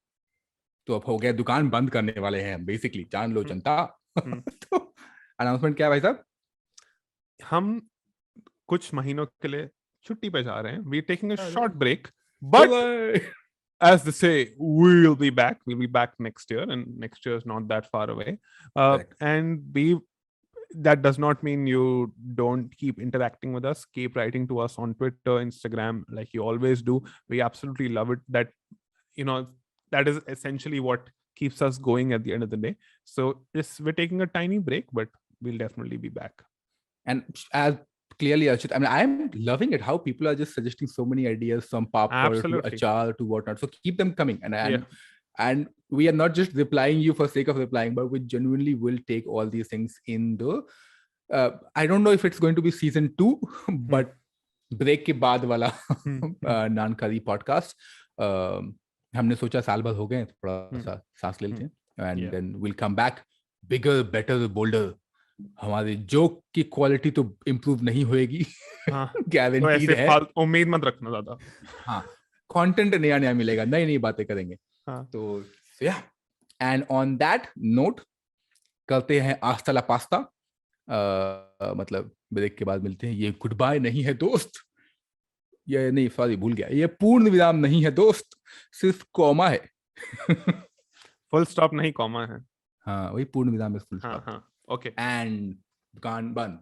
तो अब हो गया, दुकान बंद करने वाले हैं बेसिकली, जान लो जनता. तो अनाउंसमेंट क्या है भाई साहब? हम कुछ महीनों के लिए छुट्टी पे जा रहे हैं. We taking a short break, but as they say, we'll be back next year, and next year is not that far away. And that does not mean you don't keep interacting with us. Keep writing to us on Twitter, Instagram, like you always do. We absolutely love it. That that is essentially what keeps us going at the end of the day. So we're taking a tiny break, but we'll definitely be back. And as clearly, Archit, I mean, I'm loving it how people are just suggesting so many ideas, from papad to achar to whatnot. So keep them coming, and and we are not just replying you for sake of replying, but we genuinely will take all these things in the I don't know if it's going to be season 2 but break के बाद वाला नानकारी podcast हमने सोचा साल भर हो गए, थोड़ा सा सांस ले लेते हैं and then will come back bigger better bolder. हमारे जोक की क्वालिटी तो इम्प्रूव नहीं होएगी, गारंटीड है. उम्मीद मत रखना ज्यादा. हाँ, कंटेंट नया नया मिलेगा, नई नई बातें करेंगे. तो या, एंड ऑन दैट नोट करते हैं आस्ता ला पास्ता. मतलब ब्रेक के बाद मिलते हैं. ये गुड बाय नहीं है दोस्त, ये नहीं, सॉरी भूल गया, ये पूर्ण विराम नहीं है दोस्त, सिर्फ कॉमा है. फुल स्टॉप नहीं, कॉमा है. हाँ, वही पूर्ण विराम है, फुल स्टॉप. हाँ, ओके. एंड दुकान बंद.